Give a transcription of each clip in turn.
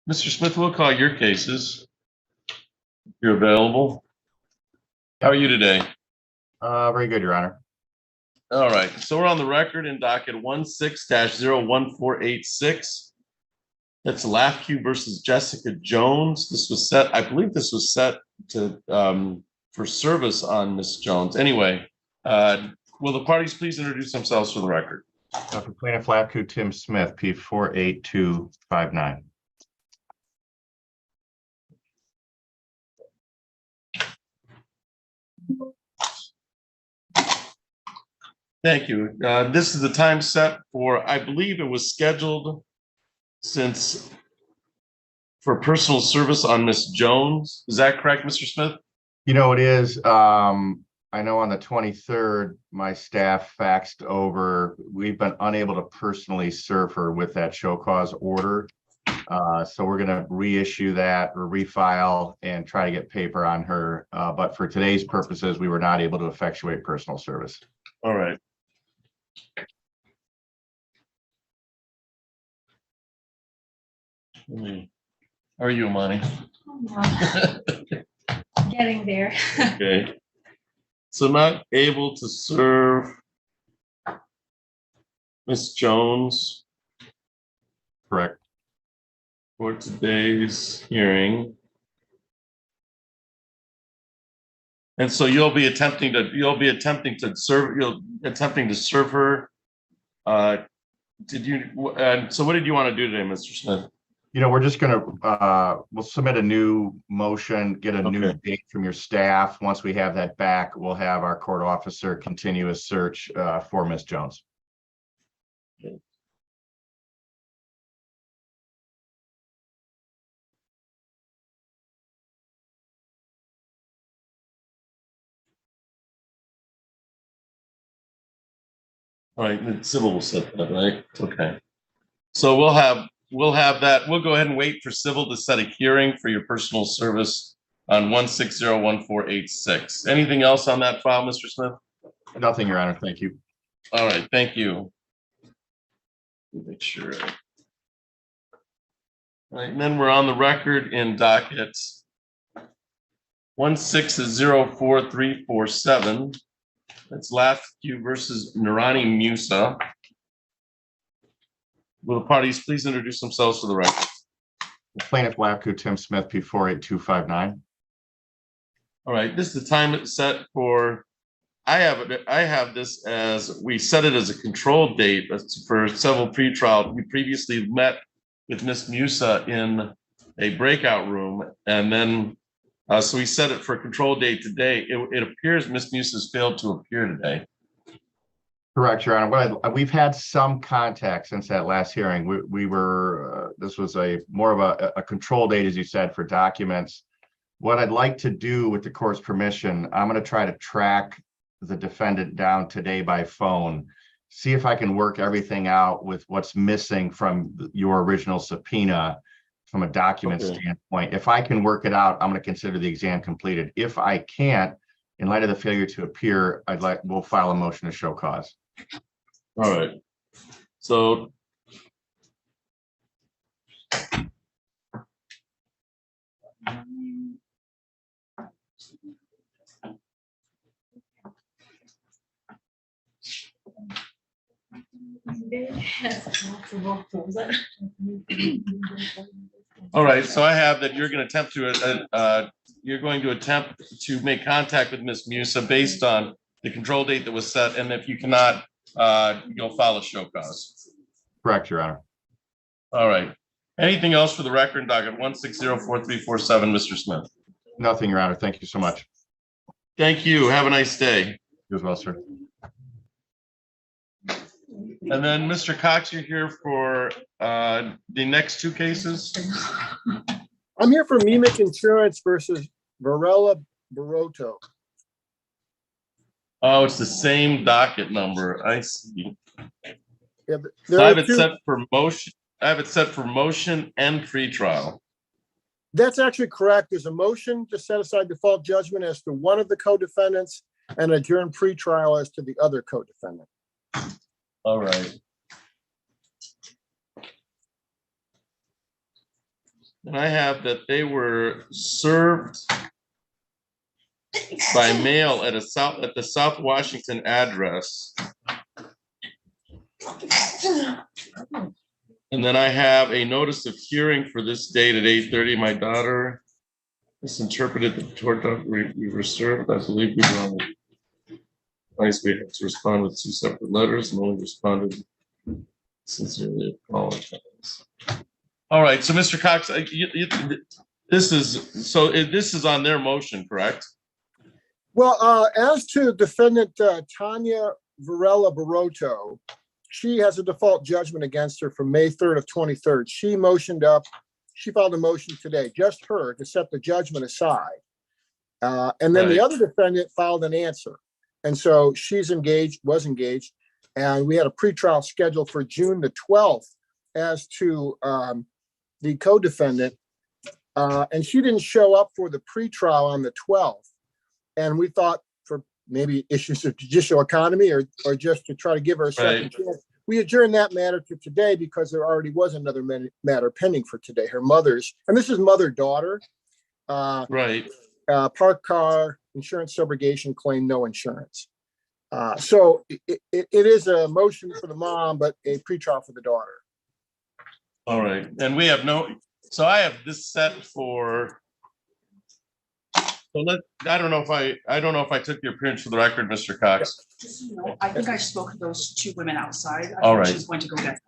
Mr. Smith, we'll call your cases. You're available. How are you today? Very good, Your Honor. All right, so we're on the record in docket 16-01486. That's Lafque versus Jessica Jones. This was set, I believe this was set to for service on Miss Jones. Anyway, will the parties please introduce themselves for the record? For plaintiff Lafque, Tim Smith, P48259. Thank you. This is the time set for, I believe it was scheduled for personal service on Miss Jones. Is that correct, Mr. Smith? You know, it is. I know on the 23rd, my staff faxed over. We've been unable to personally serve her with that show cause order. So we're going to reissue that or refile and try to get paper on her. But for today's purposes, we were not able to effectuate personal service. All right. How are you, Amani? Getting there. Okay. So not able to serve Miss Jones. Correct. For today's hearing. And so you'll be attempting to serve her. So what did you want to do today, Mr. Smith? You know, we're just going to, we'll submit a new motion, get a new date from your staff. Once we have that back, we'll have our court officer continue a search for Ms. Jones. Okay. All right, the civil will set that, right? Okay. So we'll have that. We'll go ahead and wait for civil to set a hearing for your personal service on 1601486. Anything else on that file, Mr. Smith? Nothing, Your Honor. Thank you. All right, thank you. Make sure. All right, and then we're on the record in docket 16-04347. That's Lafque versus Nurani Musa. Will the parties please introduce themselves for the record? Plaintiff Lafque, Tim Smith, P48259. All right, this is the time it's set for. I have this as, we set it as a control date for several pretrial. We previously met with Miss Musa in a breakout room, and then so we set it for a control date today. It appears Miss Musa's failed to appear today. Correct, Your Honor. We've had some contact since that last hearing. We were, this was more of a control date, as you said, for documents. What I'd like to do with the court's permission, I'm going to try to track the defendant down today by phone, see if I can work everything out with what's missing from your original subpoena from a document standpoint. If I can work it out, I'm going to consider the exam completed. If I can't, in light of the failure to appear, we'll file a motion to show cause. All right. So all right, so I have that you're going to attempt to make contact with Miss Musa based on the control date that was set, and if you cannot, you'll file a show cause. Correct, Your Honor. All right. Anything else for the record, docket 16-04347, Mr. Smith? Nothing, Your Honor. Thank you so much. Thank you. Have a nice day. You as well, sir. And then, Mr. Cox, you're here for the next two cases? I'm here for Mimic Insurance versus Varela Baroto. Oh, it's the same docket number. I see. Yeah, So I have it set for motion. I have it set for motion and pretrial. That's actually correct. There's a motion to set aside default judgment as to one of the co-defendants and adjourn pretrial as to the other co-defendant. All right. And I have that they were served by mail at the South Washington address. And then I have a notice of hearing for this date at 8:30. My daughter misinterpreted the tort we were served. I believe we were on nice. We had to respond with 2 separate letters and only responded sincerely apologize. All right, so Mr. Cox, this is on their motion, correct? Well, as to defendant Tanya Varela Baroto, she has a default judgment against her from May 3rd of 23rd. She filed a motion today, just her, to set the judgment aside. And then the other defendant filed an answer. And so was engaged, and we had a pretrial scheduled for June the 12th as to the co-defendant. And she didn't show up for the pretrial on the 12th. And we thought, for maybe issues of judicial economy or just to try to give her a second chance, we adjourned that matter to today because there already was another matter pending for today. Her mother's, and this is mother-daughter. Parked car, insurance subrogation claim, no insurance. So it is a motion for the mom, but a pretrial for the daughter. All right, and we have so I have this set for. So I don't know if I took your appearance for the record, Mr. Cox. No, I think I spoke to those 2 women outside. All right. She's going to go get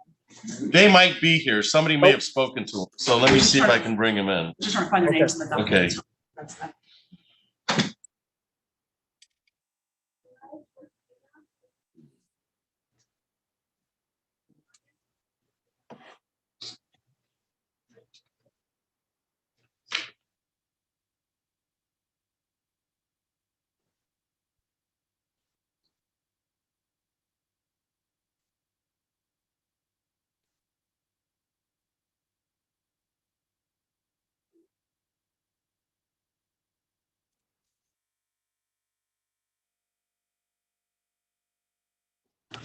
them. They might be here. Somebody may have spoken to them. So let me see if I can bring them in. Just trying to find their names in the document. Okay. That's that.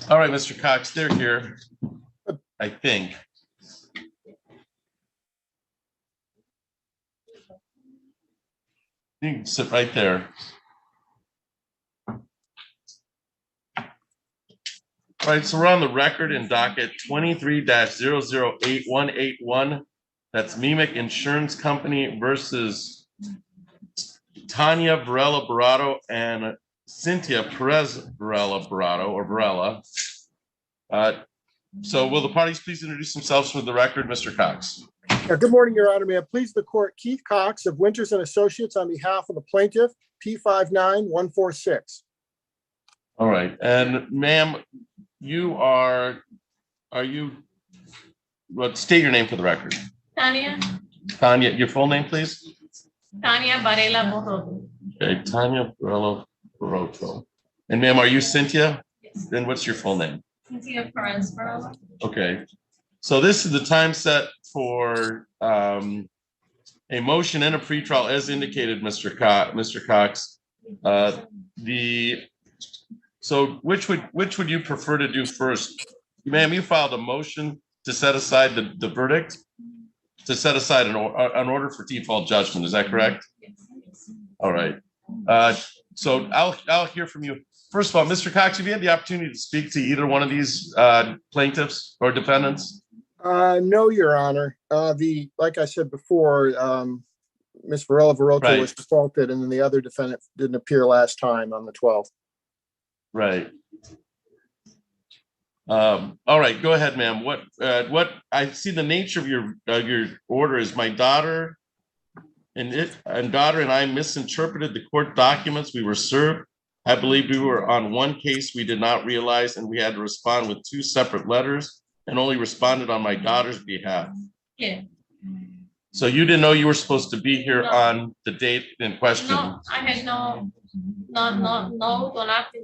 All right, Mr. Cox, they're here, I think. You can sit right there. All right, so we're on the record in docket 23-008181. That's Mimic Insurance Company versus Tanya Varela Barato and Cynthia Perez Varela Barato, or Varela. So will the parties please introduce themselves for the record, Mr. Cox? Good morning, Your Honor. May I please the court, Keith Cox of Winters and Associates on behalf of the plaintiff, P59146. All right, and ma'am, well, state your name for the record. Tanya Your full name, please? Varela Baroto. Okay, Tanya Varela Baroto. And ma'am, are you Cynthia? Yes. Then what's your full name? Cynthia Perez Varela. Okay, so this is the time set for a motion and a pretrial as indicated, Mr. Cox. So which would you prefer to do first? Ma'am, you filed a motion to set aside the verdict, to set aside an order for default judgment. Is that correct? Yes. All right. So I'll hear from you. First of all, Mr. Cox, have you had the opportunity to speak to either one of these plaintiffs or defendants? No, Your Honor. Like I said before, Ms. Varela Baroto was defaulted, and then the other defendant didn't appear last time on the 12th. Right. All right, go ahead, ma'am. What I see the nature of your order is my daughter and I misinterpreted the court documents we were served. I believe we were on one case we did not realize, and we had to respond with 2 separate letters and only responded on my daughter's behalf. Yeah. So you didn't know you were supposed to be here on the date in question? No, I had no nothing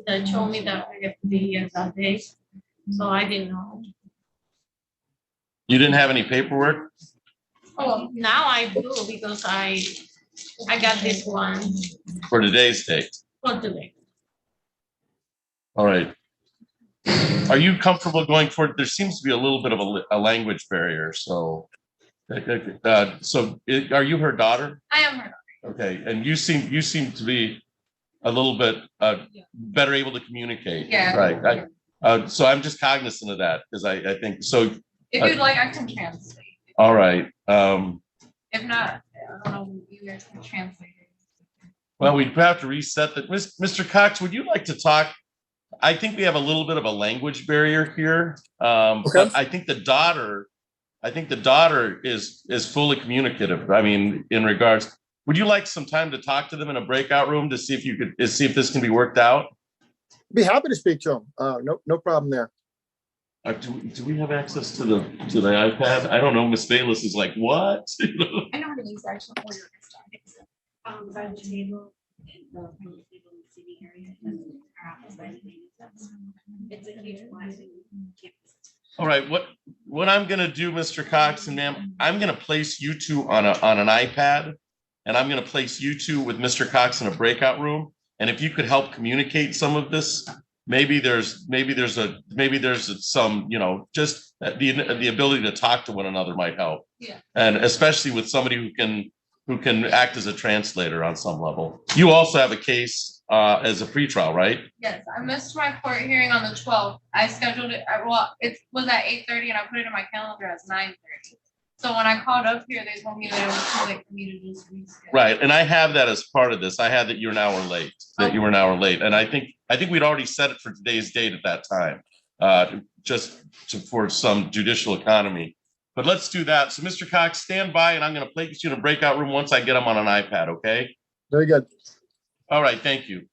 that showed me that I get to be here that day. So I didn't know. You didn't have any paperwork? Oh, now I do because I got this one For today's date? for today. All right. Are you comfortable going forward? There seems to be a little bit of a language barrier, so Are you her daughter? I am her. Okay, and you seem to be a little bit better able to communicate. Yeah. Right. So I'm just cognizant of that because I think so. If you'd like, I can translate. All right. If not, I don't know, you guys can translate it. Well, we'd have to reset that. Mr. Cox, would you like to talk? I think we have a little bit of a language barrier here. Okay. But I think the daughter is fully communicative. I mean, in regards, would you like some time to talk to them in a breakout room to see if this can be worked out? Be happy to speak to him. No problem there. Do we have access to the iPad? I don't know. Miss Bayless is like, what? I know how to use that. Actually, order this time. By the table, the table in the city area, our office, by the way, it's a huge blessing. All right, what I'm gonna do, Mr. Cox and ma'am, I'm gonna place you two on an iPad, and I'm gonna place you two with Mr. Cox in a breakout room. And if you could help communicate some of this, maybe there's some, just the ability to talk to one another might help. Yeah. And especially with somebody who can act as a translator on some level. You also have a case as a pretrial, right? Yes, I missed my court hearing on the 12th. I scheduled it, it was at 8:30 and I put it in my calendar as 9:30. So when I called up here, they told me that it was too late for me to just reschedule. Right, and I have that as part of this. I had that you're an hour late, and I think we'd already set it for today's date at that time, for some judicial economy. But let's do that. So, Mr. Cox, stand by, and I'm going to place you in a breakout room once I get them on an iPad. Okay. Very good. All right. Thank you.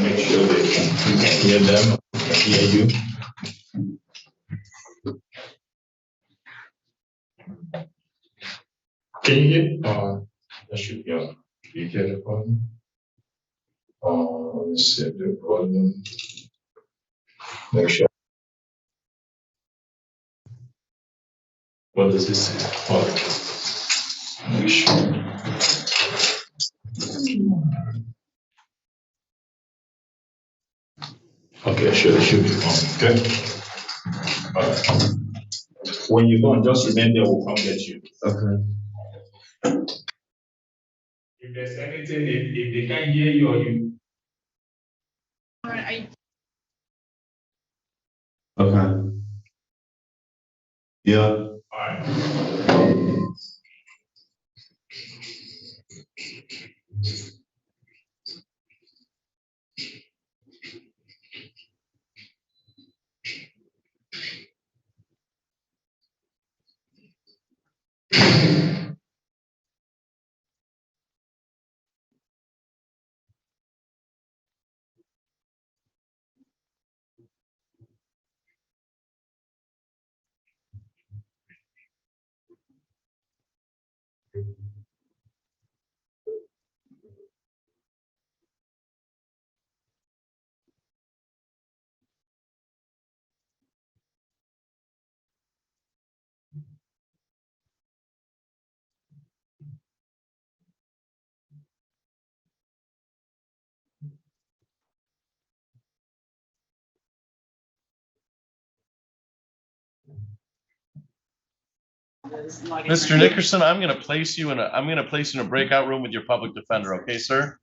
Make sure that you can hear them, hear you. Can you hear? That should be on. Do you hear the volume? Let's set the volume. Make sure. What does this say? Make sure. Okay, sure, it should be on. Okay. When you're done, just remember we'll come get you. Okay. If there's anything, if they can't hear you or you. Okay. Yeah. All right. Mr. Nickerson, I'm gonna place you in a breakout room with your public defender, okay, sir?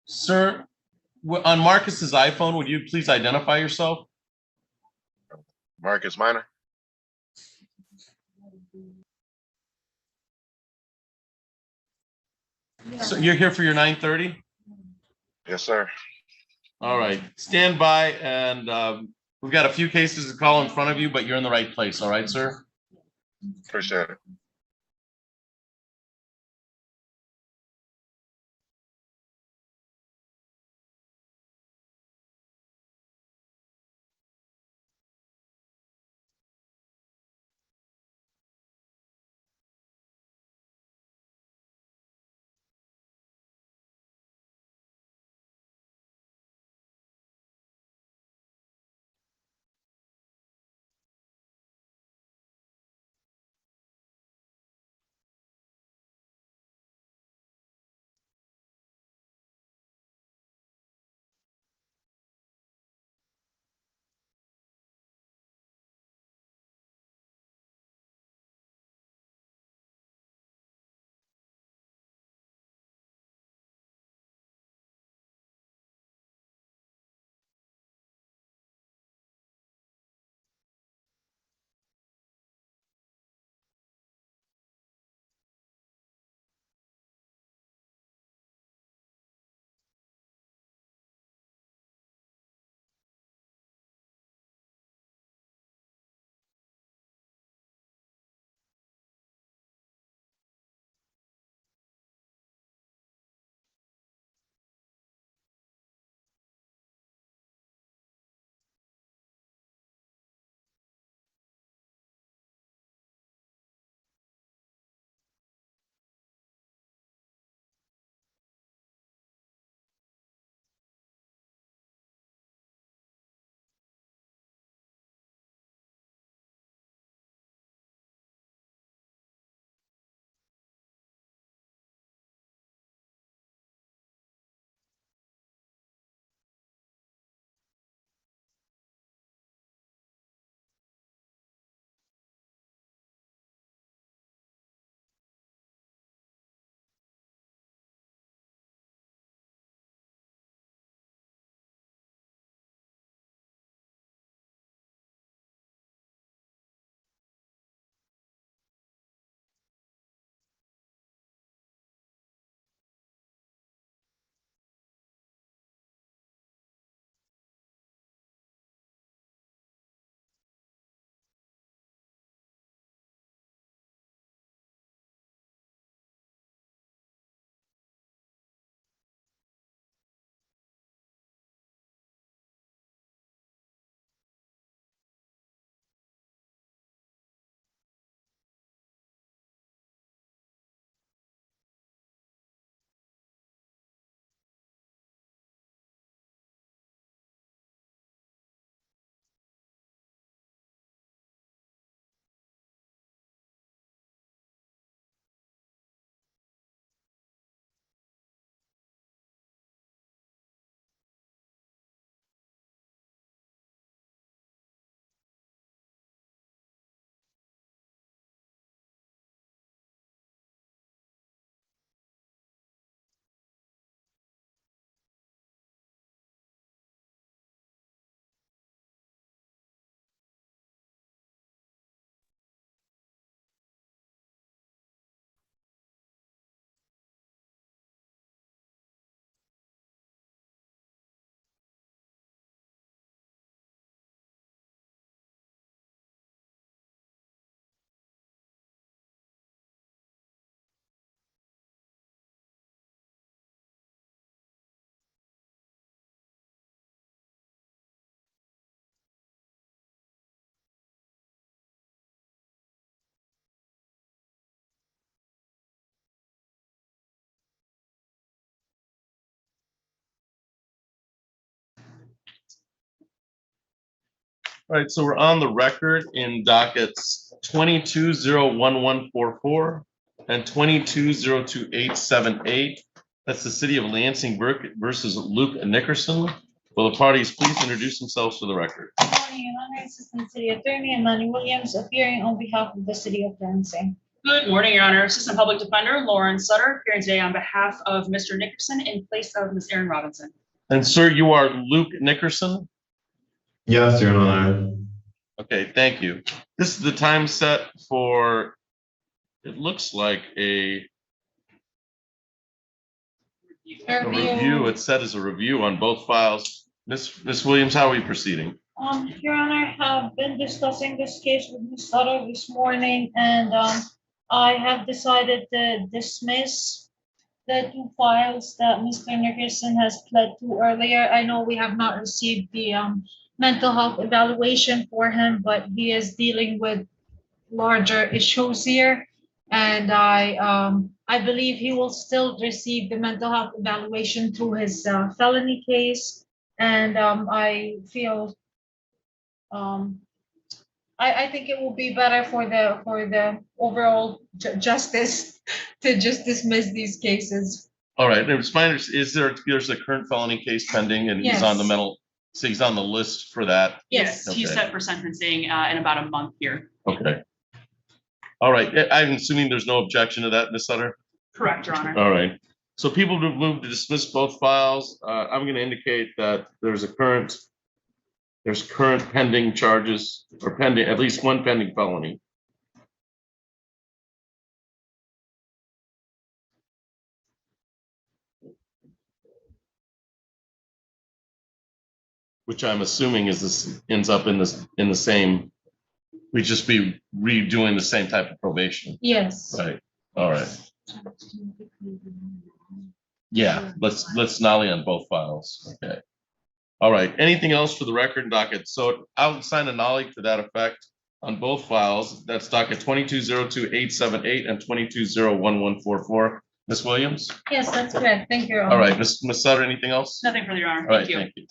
Sir, on Marcus's iPhone, would you please identify yourself? Marcus Minor. So you're here for your 9:30? Yes, sir. All right, stand by, and we've got a few cases to call in front of you, but you're in the right place, all right, sir? Appreciate it. All right, so we're on the record in dockets 22-01144 and 22-02878. That's the city of Lansing versus Luke Nickerson. Will the parties please introduce themselves for the record? Good morning, Your Honor. Assistant City Attorney Amani Williams appearing on behalf of the City of Lansing. Good morning, Your Honor. Assistant Public Defender Lauren Sutter appearing today on behalf of Mr. Nickerson in place of Ms. Erin Robinson. And sir, you are Luke Nickerson? Yes, Your Honor. Okay, thank you. This is the time set for, it looks like a review. It's set as a review on both files. Ms. Williams, how are we proceeding? Your Honor, I have been discussing this case with Ms. Sutter this morning, and I have decided to dismiss the 2 files that Mr. Nickerson has pled to earlier. I know we have not received the mental health evaluation for him, but he is dealing with larger issues here. And I believe he will still receive the mental health evaluation through his felony case. And I feel, I think it will be better for the overall justice to just dismiss these cases. All right, and there's a current felony case pending and he's on the so he's on the list for that? Yes, Okay. he's set for sentencing in about a month here. Okay. All right, I'm assuming there's no objection to that, Ms. Sutter? Correct, Your Honor. All right, so people have moved to dismiss both files. I'm going to indicate that there's current pending charges or pending, at least one pending felony. Which I'm assuming is this ends up in the same, we just be redoing the same type of probation. Yes. Right, all right. Yeah, let's nolly on both files, okay. All right, anything else for the record and docket? So I'll sign a nolly to that effect on both files. That's docket 22-02878 and 22-01144. Ms. Williams? Yes, that's correct. Thank you, Your Honor. All right, Ms. Sutter, anything else? Nothing further, Your Honor. All right, Thank you. thank you.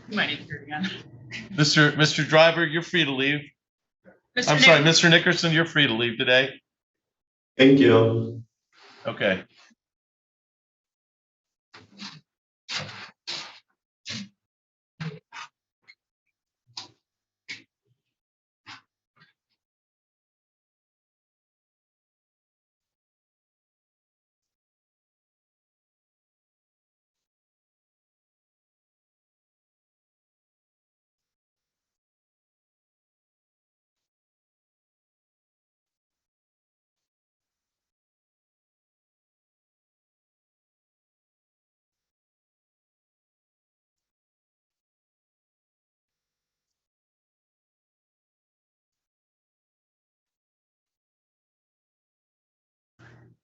You might need to hear it again. Mr. Driver, you're free to leave. Mr. I'm sorry, Mr. Nickerson, you're free to leave today. Thank you. Okay.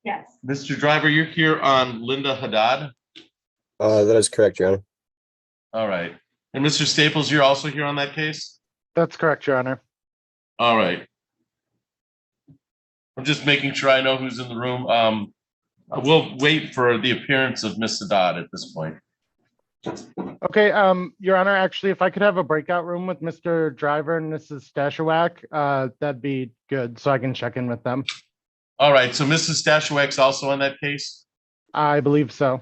Yes. Mr. Driver, you're here on Linda Haddad. That is correct, Your Honor. All right. And Mr. Staples, you're also here on that case? That's correct, Your Honor. All right. I'm just making sure I know who's in the room. I will wait for the appearance of Ms. Haddad at this point. Okay, Your Honor, actually, if I could have a breakout room with Mr. Driver and Mrs. Stashawak, that'd be good, so I can check in with them. All right, so Mrs. Stashawak's also on that case? I believe so.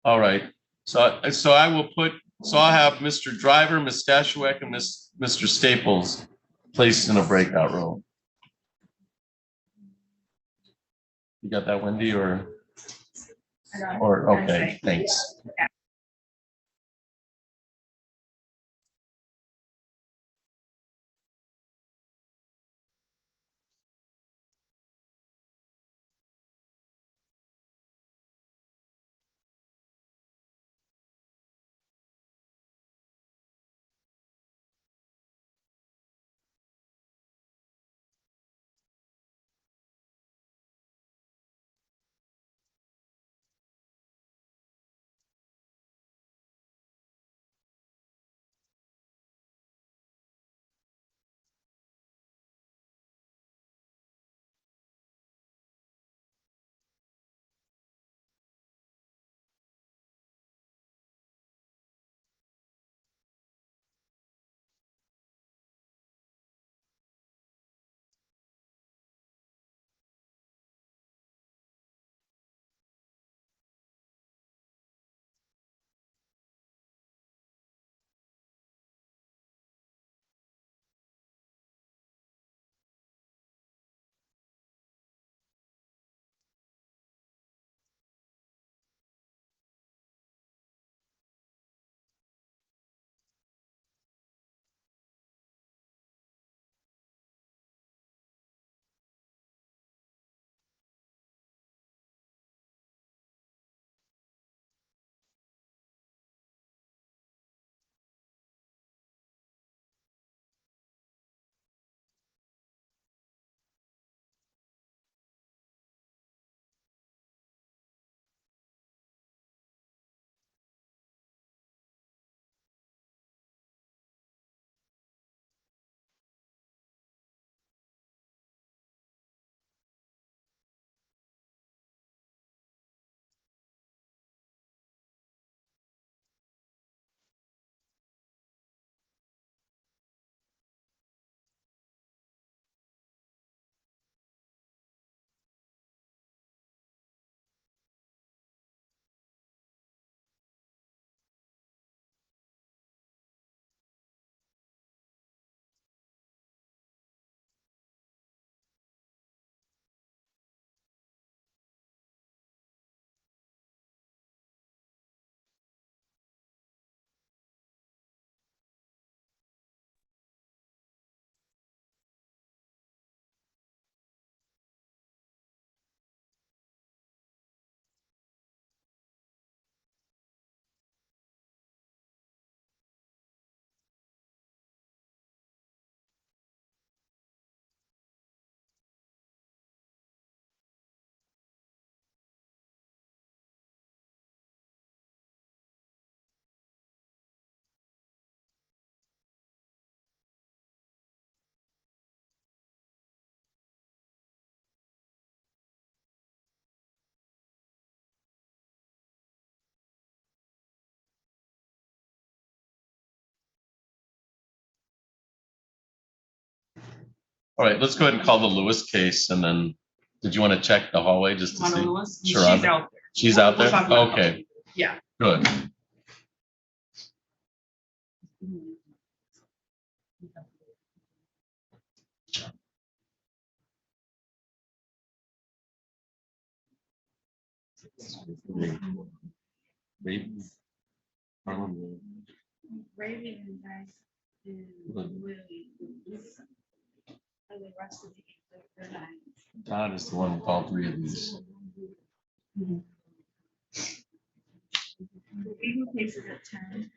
All right, so I'll have Mr. Driver, Ms. Stashawak, and Mr. Staples placed in a breakout room. You got that, Wendy, or? Or, okay, thanks. All right, let's go ahead and call the Lewis case, and then, did you want to check the hallway just to Mona see? Lewis, she's Sure, out there. She's out We'll there? talk about it. Okay, Yeah. good. Maybe. Raven and guys and Willie. And the rest of the nine. Todd is the one with all three of these. The Eagle case is at 10.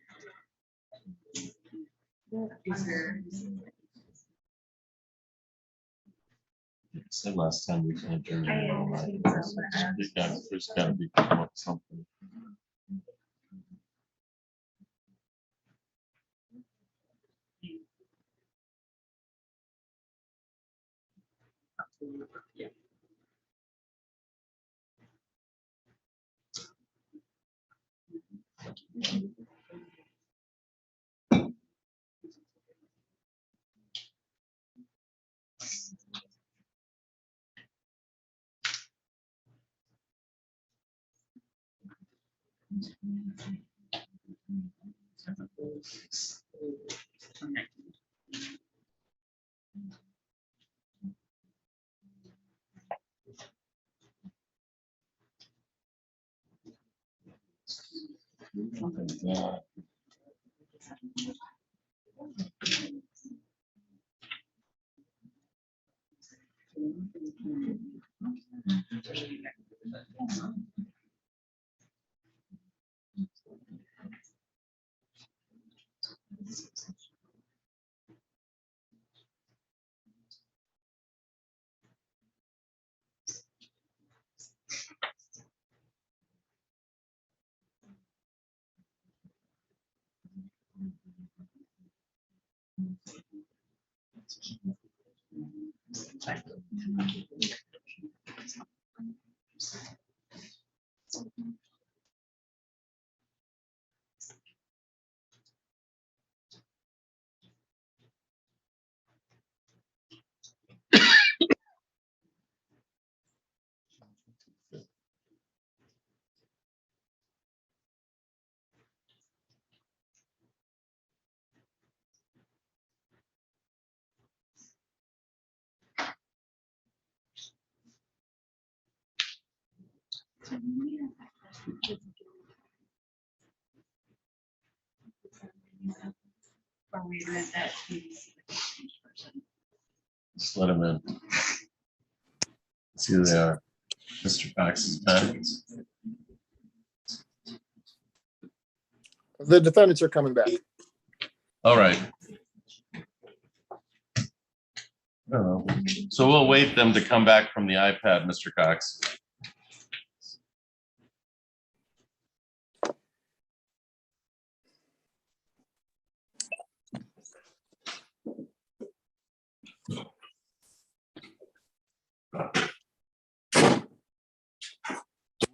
Said last time we can't adjourn. I all night. think so, but, There's gotta be come up with something. Just let them in. See who they are. Mr. Cox is back. The defendants are coming back. All right. Oh, so we'll wait them to come back from the iPad, Mr. Cox.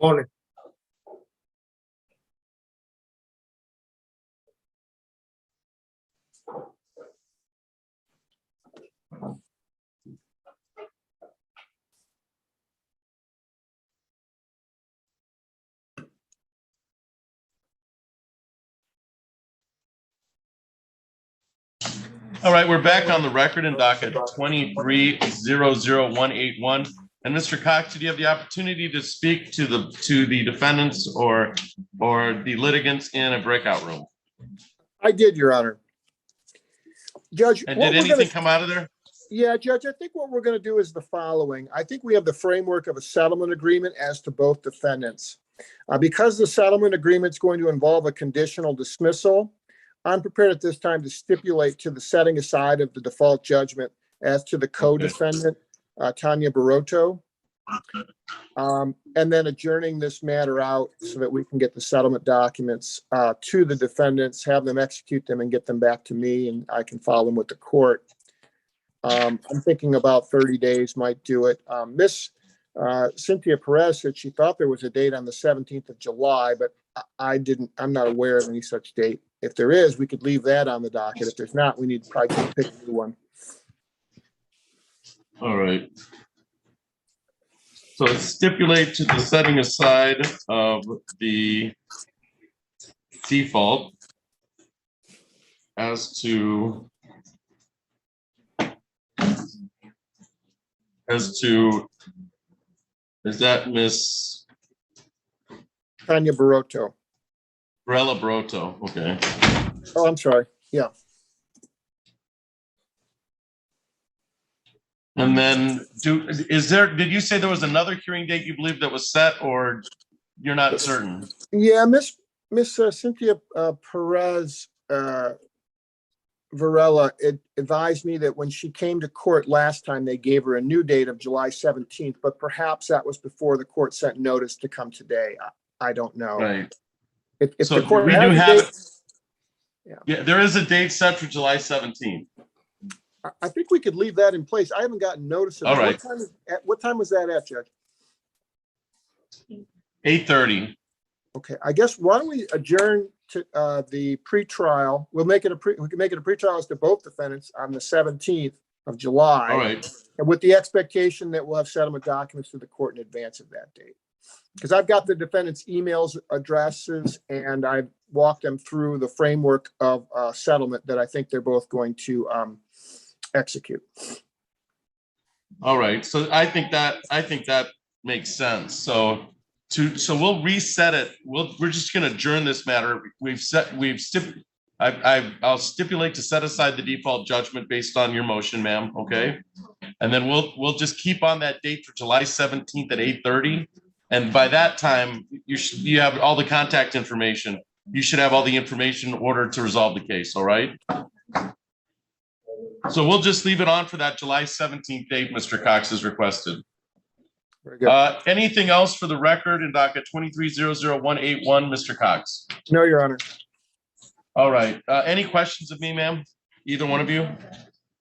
Morning. All right, we're back on the record in docket 2300181. And Mr. Cox, did you have the opportunity to speak to the defendants or the litigants in a breakout room? I did, Your Honor. Judge. And what did we're anything gonna- come out of there? Yeah, Judge, I think what we're going to do is the following. I think we have the framework of a settlement agreement as to both defendants. Because the settlement agreement is going to involve a conditional dismissal, I'm prepared at this time to stipulate to the setting aside of the default judgment as to the co-defendant, Tanya Barotto, and then adjourning this matter out so that we can get the settlement documents to the defendants, have them execute them and get them back to me, and I can file them with the court. I'm thinking about 30 days might do it. Miss Cynthia Perez said she thought there was a date on the 17th of July, but I'm not aware of any such date. If there is, we could leave that on the docket. If there's not, we need to probably pick a new one. All right. So stipulate to the setting aside of the default as to is that Miss Tanya Barotto. Varela Barotto? Okay. Oh, I'm sorry. Yeah. And then did you say there was another hearing date you believe that was set, or you're not certain? Yeah, Miss Cynthia Perez Varela advised me that when she came to court last time, they gave her a new date of July 17th, but perhaps that was before the court sent notice to come today. I don't know. Right. If So the court we has do a have, date, yeah, there is a date set for July 17th. I think we could leave that in place. I haven't gotten notice of All that. right. What time was that at, Judge? 8:30. Okay, I guess why don't we adjourn to the pretrial? We can make it a pretrial as to both defendants on the 17th of July. All right. And with the expectation that we'll have settlement documents to the court in advance of that date. Because I've got the defendants' emails, addresses, and I've walked them through the framework of settlement that I think they're both going to execute. All right. So I think that makes sense. So So we'll reset it. We're just gonna adjourn this matter. I'll stipulate to set aside the default judgment based on your motion, ma'am, okay? And then we'll just keep on that date for July 17th at 8:30. And by that time, you have all the contact information. You should have all the information in order to resolve the case, all right? So we'll just leave it on for that July 17th date Mr. Cox has requested. Very good. Anything else for the record in docket 23-00181, Mr. Cox? No, Your Honor. All right. Any questions of me, ma'am? Either one of you?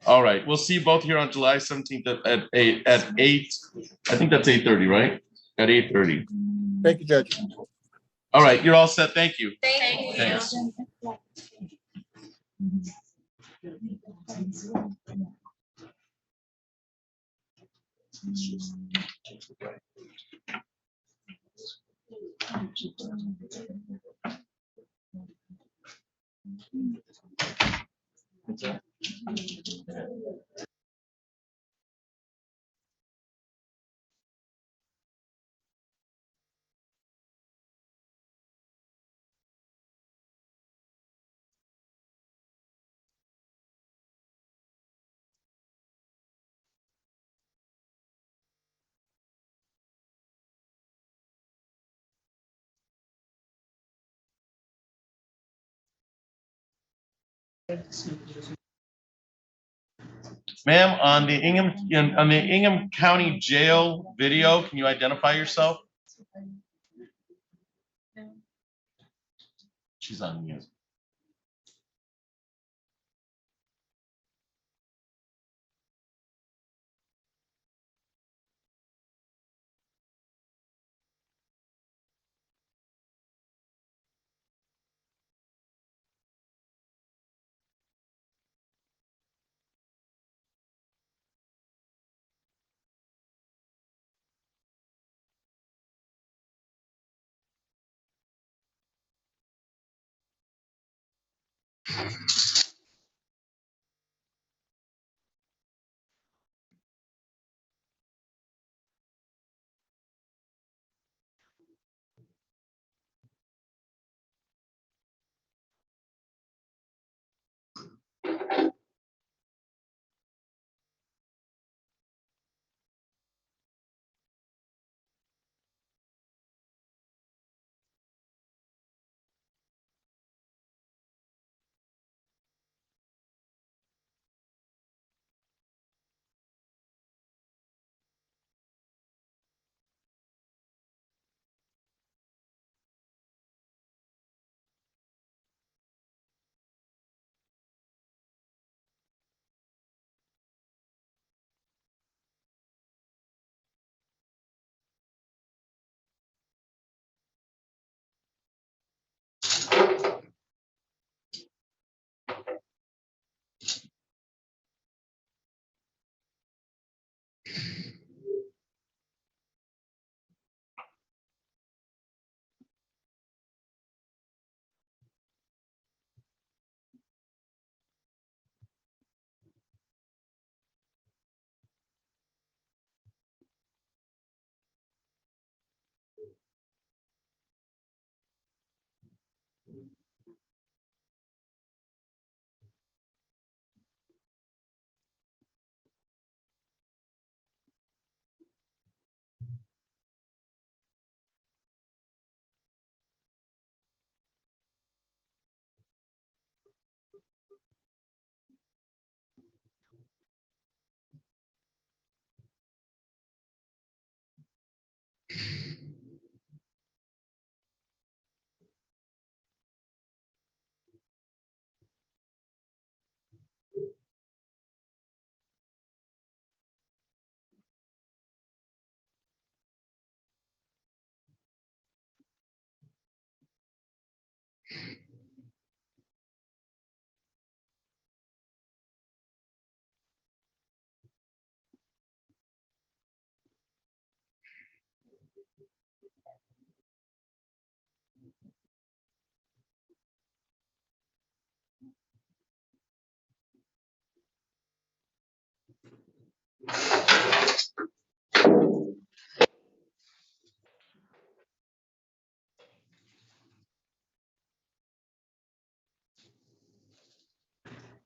All right. We'll see you both here on July 17th at 8. I think that's 8:30, right? At 8:30. Thank you, Judge. All right. You're all set. Thank you. Thank you. Thanks. Ma'am, on the Ingham County Jail video, can you identify yourself? She's on mute.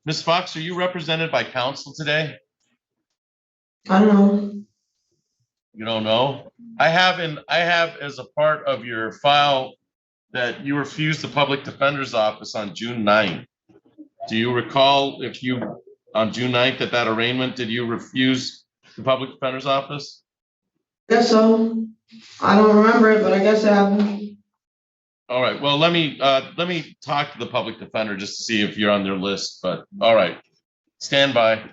Ms. Fox, are you represented by counsel today? I don't know. You don't know? I have as a part of your file that you refused the public defender's office on June 9th. Do you recall if you, on June 9th at that arraignment, did you refuse the public defender's office? Guess so. I don't remember it, but I guess it happened. All right, well, let me talk to the public defender just to see if you're on their list, but all right. Stand by.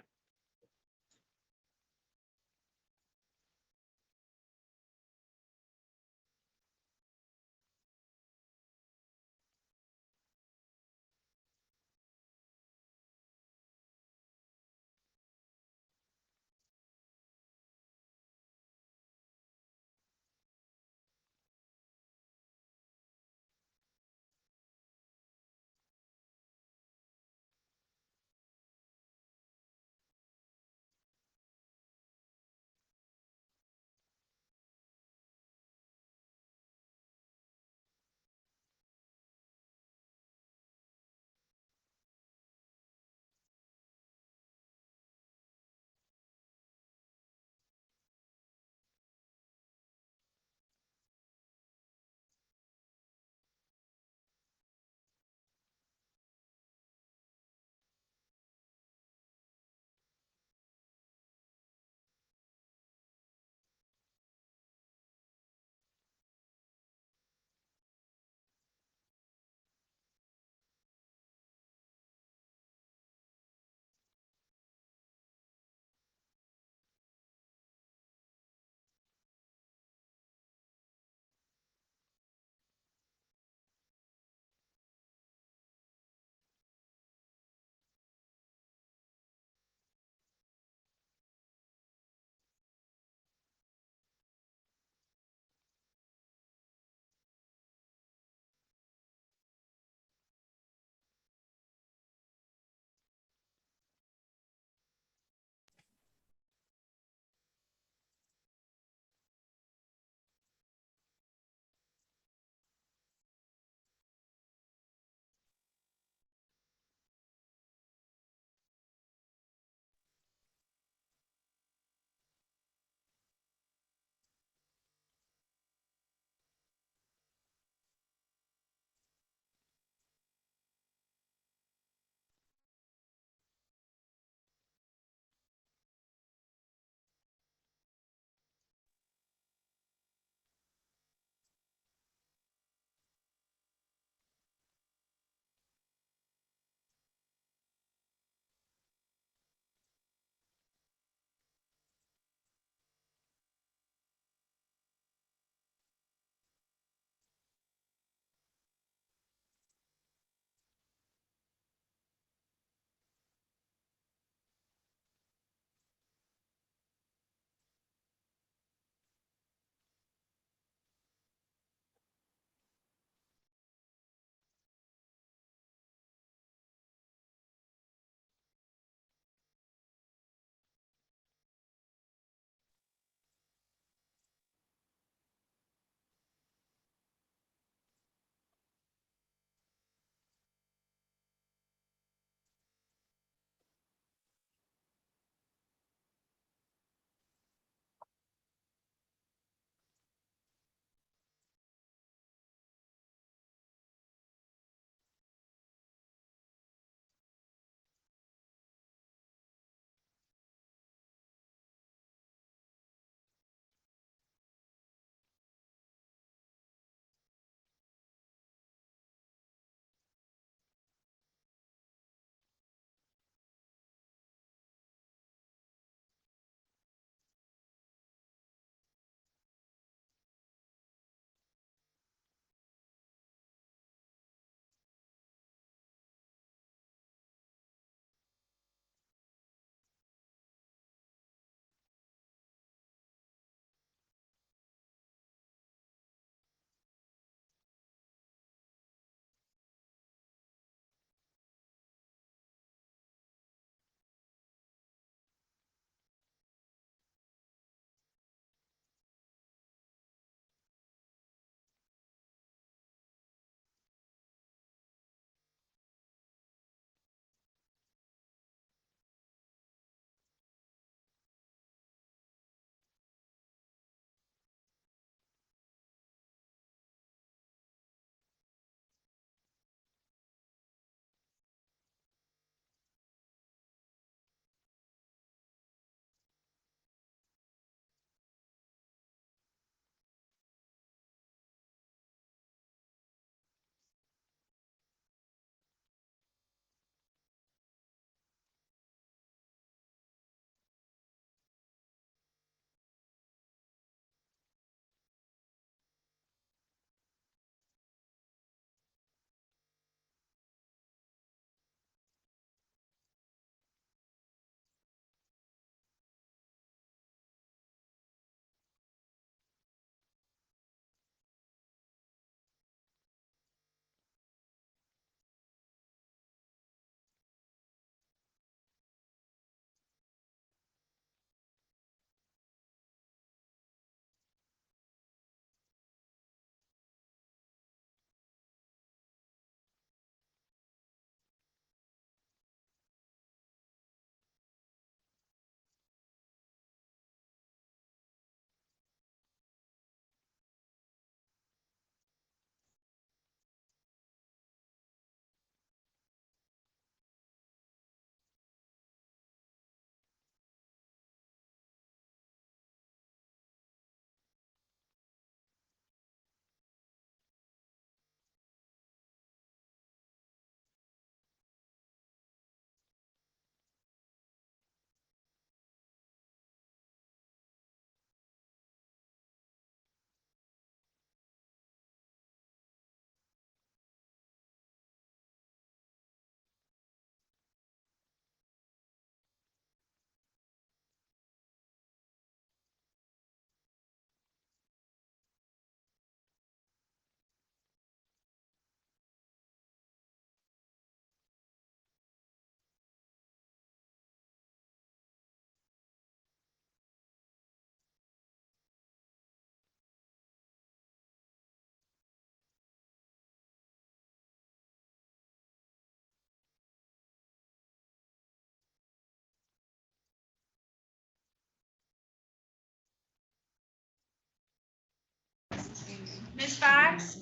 Ms. Fox?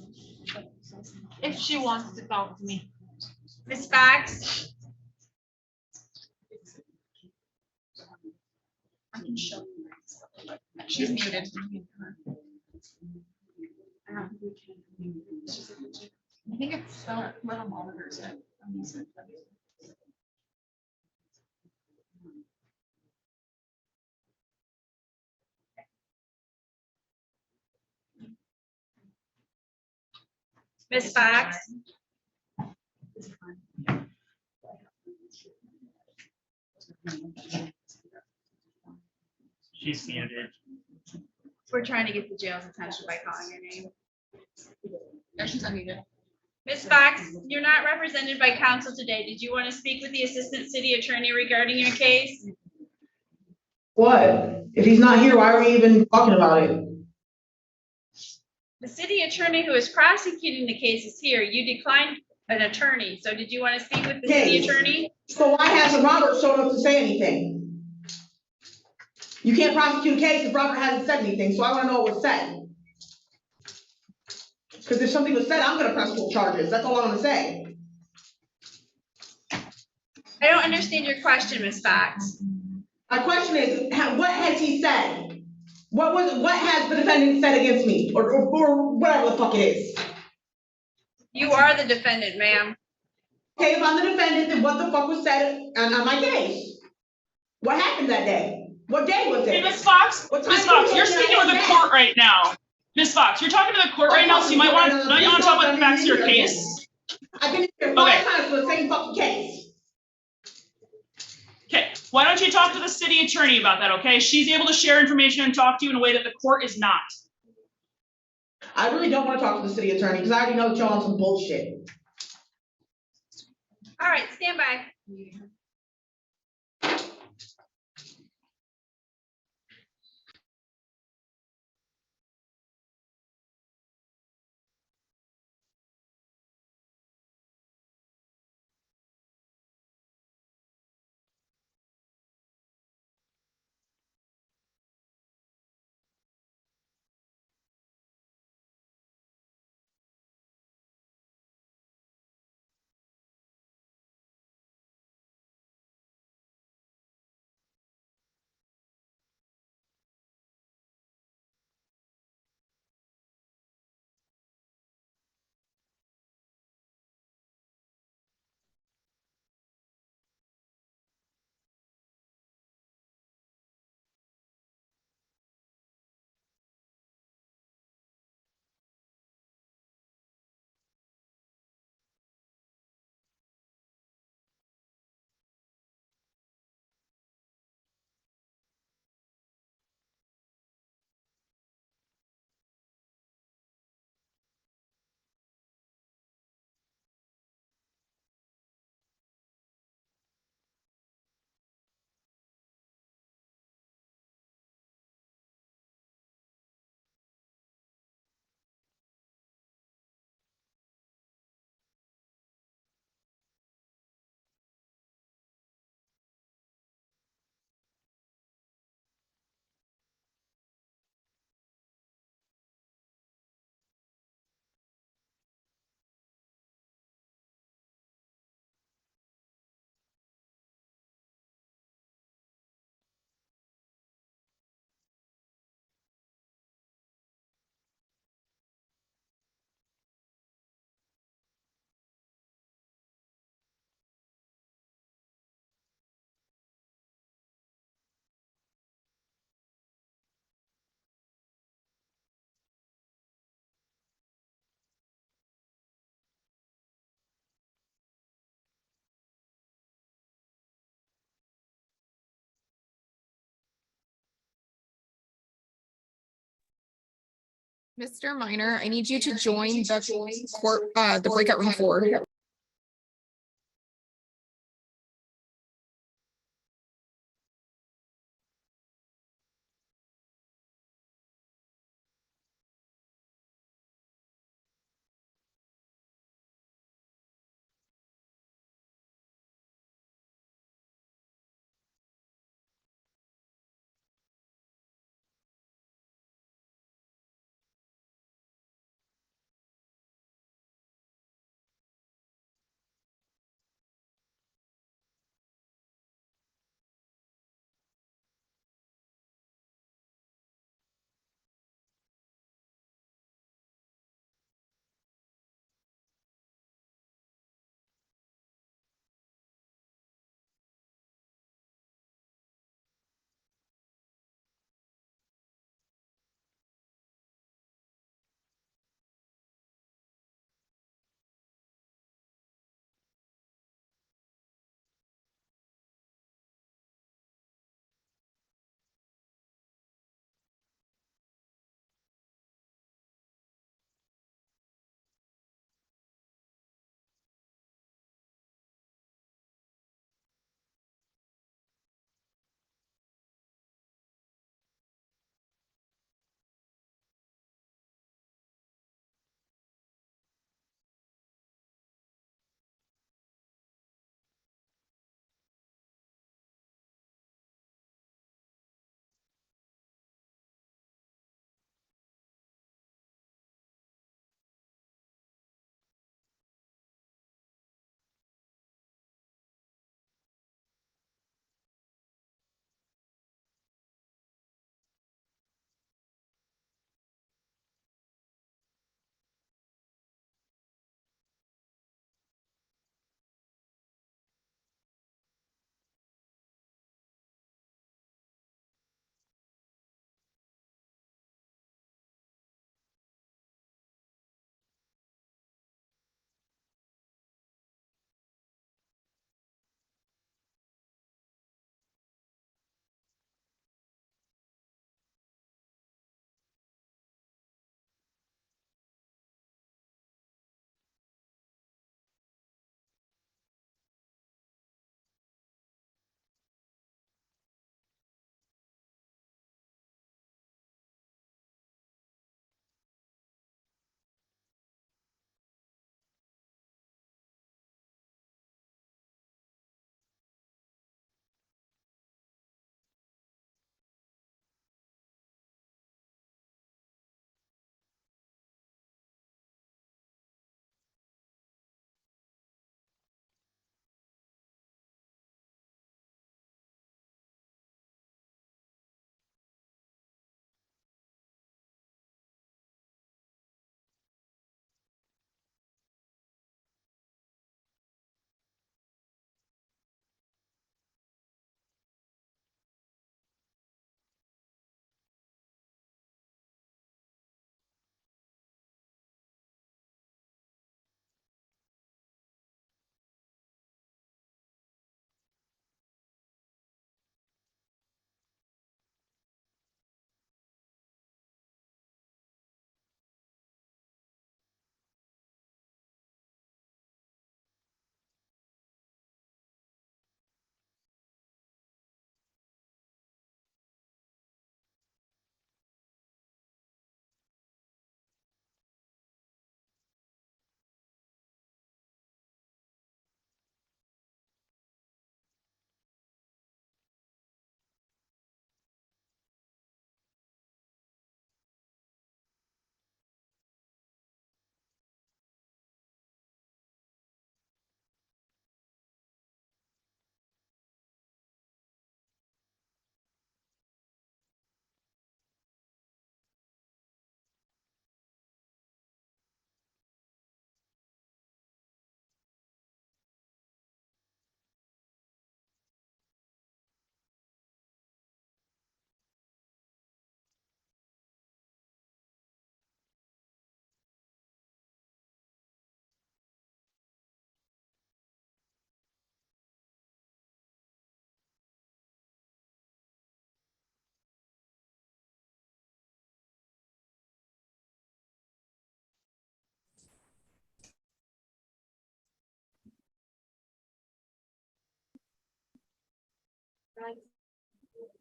If she wants to talk to me. Ms. Fox? She's muted. I think it's so little monitors it. Ms. Fox? She's muted. We're trying to get the jail's attention by calling your name. No, she's unmuted. Ms. Fox, you're not represented by counsel today. Did you want to speak with the Assistant City Attorney regarding your case? What? If he's not here, why are we even talking about it? The city attorney who is prosecuting the case is here. You declined an attorney, so did you want to speak with the city Okay. attorney? So why hasn't Robert shown up to say anything? You can't prosecute a case if Robert hasn't said anything, so I wanna know what was said. Because if something was said, I'm gonna press full charges, that's all I'm gonna say. I don't understand your question, Ms. Fox. My question is, what has he said? What has the defendant said against me, or whatever the fuck it is? You are the defendant, ma'am. Okay, if I'm the defendant, then what the fuck was said on my case? What happened that day? What day was Hey, it? Ms. Fox, What time Ms. Fox, did you're you get speaking with the that court right now. Ms. Fox, you're talking to the court right now, so you might want, don't you want to talk about the facts of your case? I've been here Okay. 5 times for the same fucking case. Okay, why don't you talk to the city attorney about that, okay? She's able to share information and talk to you in a way that the court is not. I really don't wanna talk to the city attorney, because I already know that y'all on some bullshit. All right, stand by. Mr. Minor, I need you to join the court, the breakout room 4.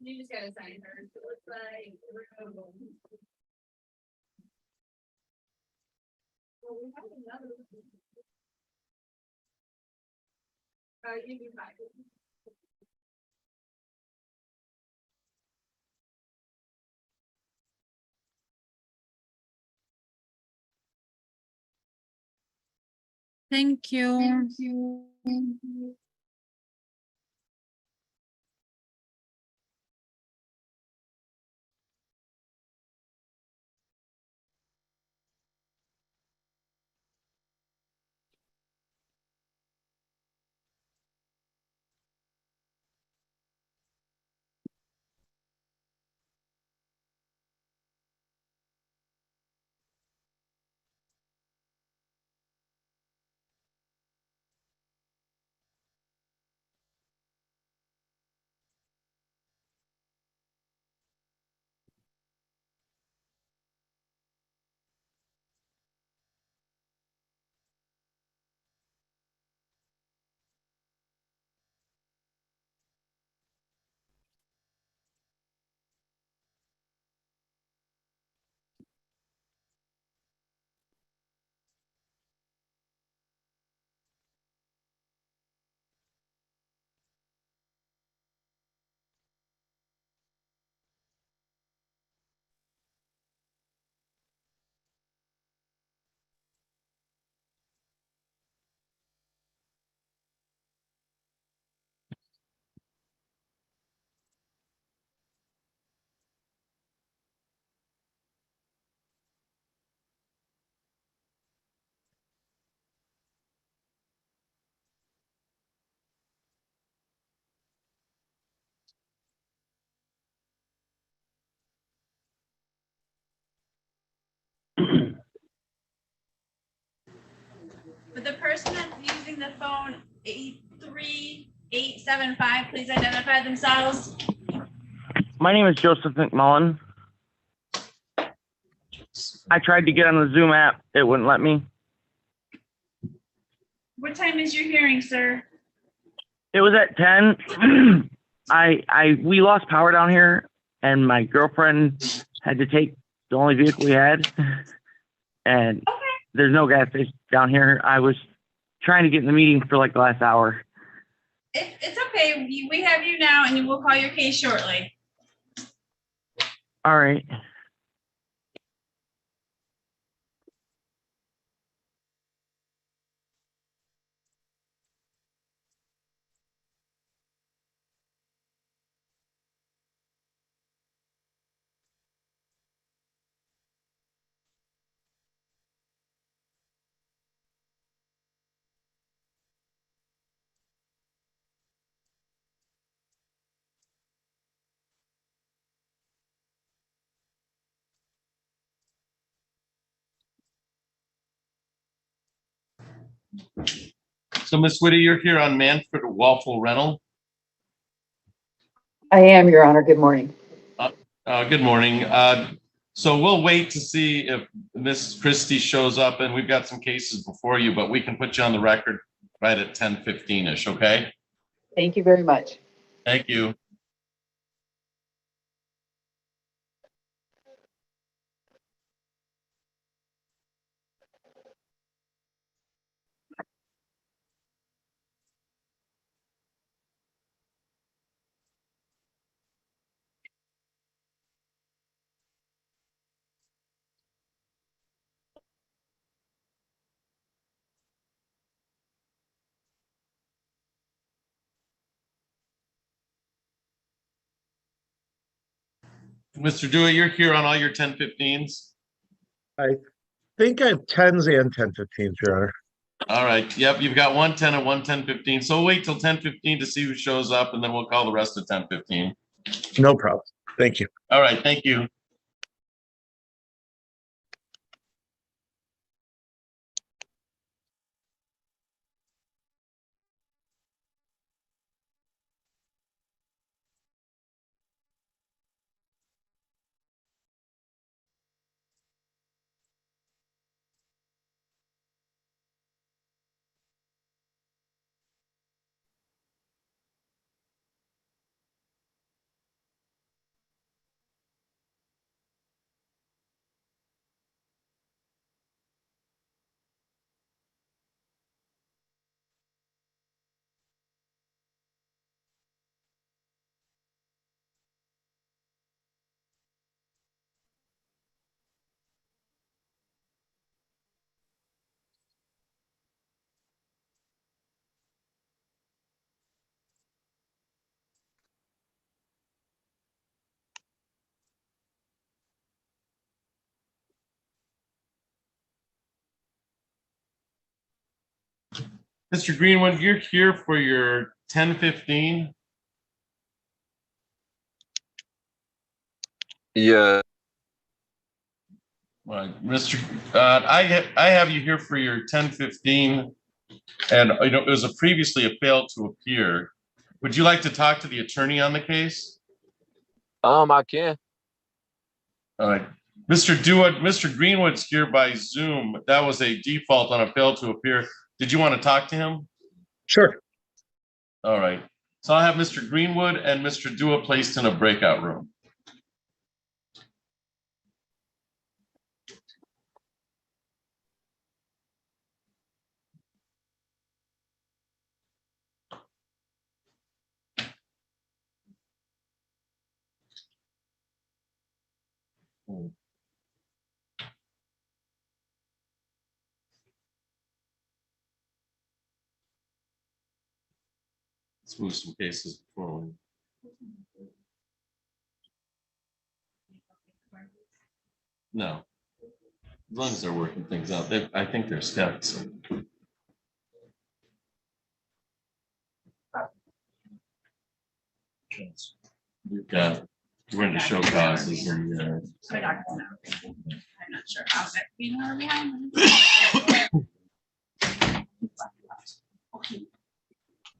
You just gotta sign her. It looks like. Well, we have another. You can buy it. Thank you. Thank you. But the person that's using the phone 83875, please identify themselves. My name is Joseph McMullen. I tried to get on the Zoom app. It wouldn't let me. What time is your hearing, sir? It was at 10. We lost power down here, and my girlfriend had to take the only vehicle we had. And there's no gas station down here. I was trying to get in the meeting for like the last hour. It's okay. We have you now, and we'll call your case shortly. All right. So Miss Whitty, you're here on Manfred Waffle Rental. I am, Your Honor. Good morning. Good morning. So we'll wait to see if Miss Christie shows up, and we've got some cases before you, but we can put you on the record right at 10:15-ish, okay? Thank you very much. Thank you. Mr. Dewey, you're here on all your 10:15s? I think I have 10s and 10:15s, Your Honor. All right. Yep, you've got 110 and 110:15. So we'll wait till 10:15 to see who shows up, and then we'll call the rest at 10:15. No problem. Thank you. All right, thank you. Mr. Greenwood, you're here for your 10:15. Yeah. Right, Mr. I have you here for your 10:15, and it was previously a failed to appear. Would you like to talk to the attorney on the case? I can. All right, Mr. Greenwood's here by Zoom. That was a default on a failed to appear. Did you want to talk to him? Sure. All right, so I'll have Mr. Greenwood and Mr. Dua placed in a breakout room. Let's move some cases forward. No, as long as they're working things out, I think they're steps. We've got, we're going to show causes and I'm not sure how that being behind.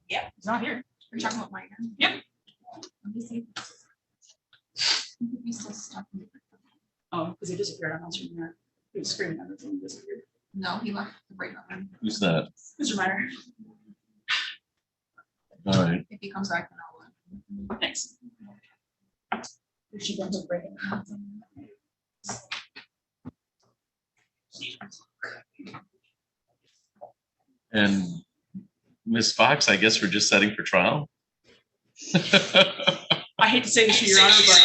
Yeah, it's not here. We're talking about minor. Yep. Let me see. He's still stuck. Oh, because he disappeared. I'm not sure. He was screaming at the phone, disappeared. No, he left the break room. Who's that? Mr. Minor. All right. If he comes back, then I'll. Thanks. If she comes up breaking. And Miss Fox, I guess we're just setting for trial. I hate to say this to your honor, but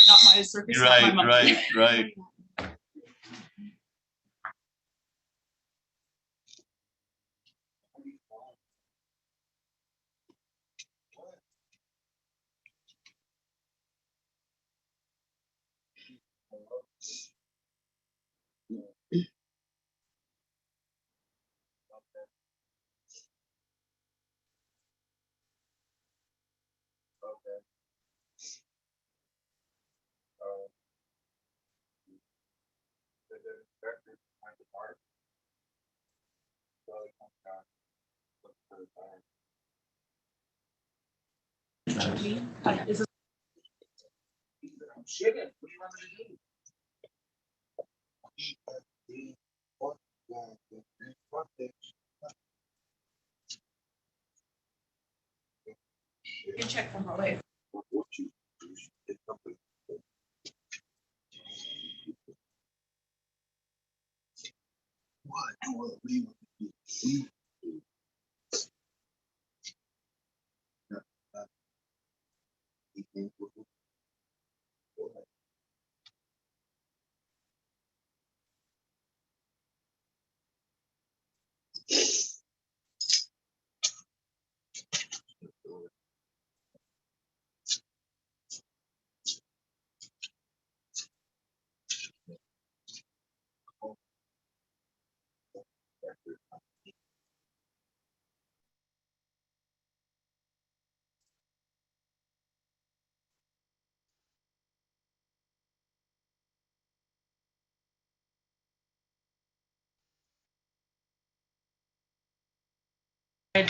not my circus. Not my monkey. Right. Is this You can check from away.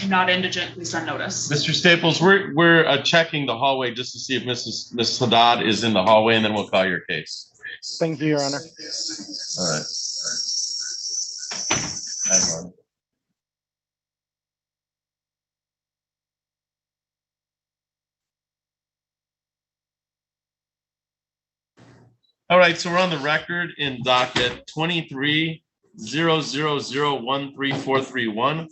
not indigent, please send notice. Mr. Staples, we're checking the hallway just to see if Miss Haddad is in the hallway, and then we'll call your case. Thank you, Your Honor. All right. Hang on. All right, so we're on the record in docket 23-000-13431.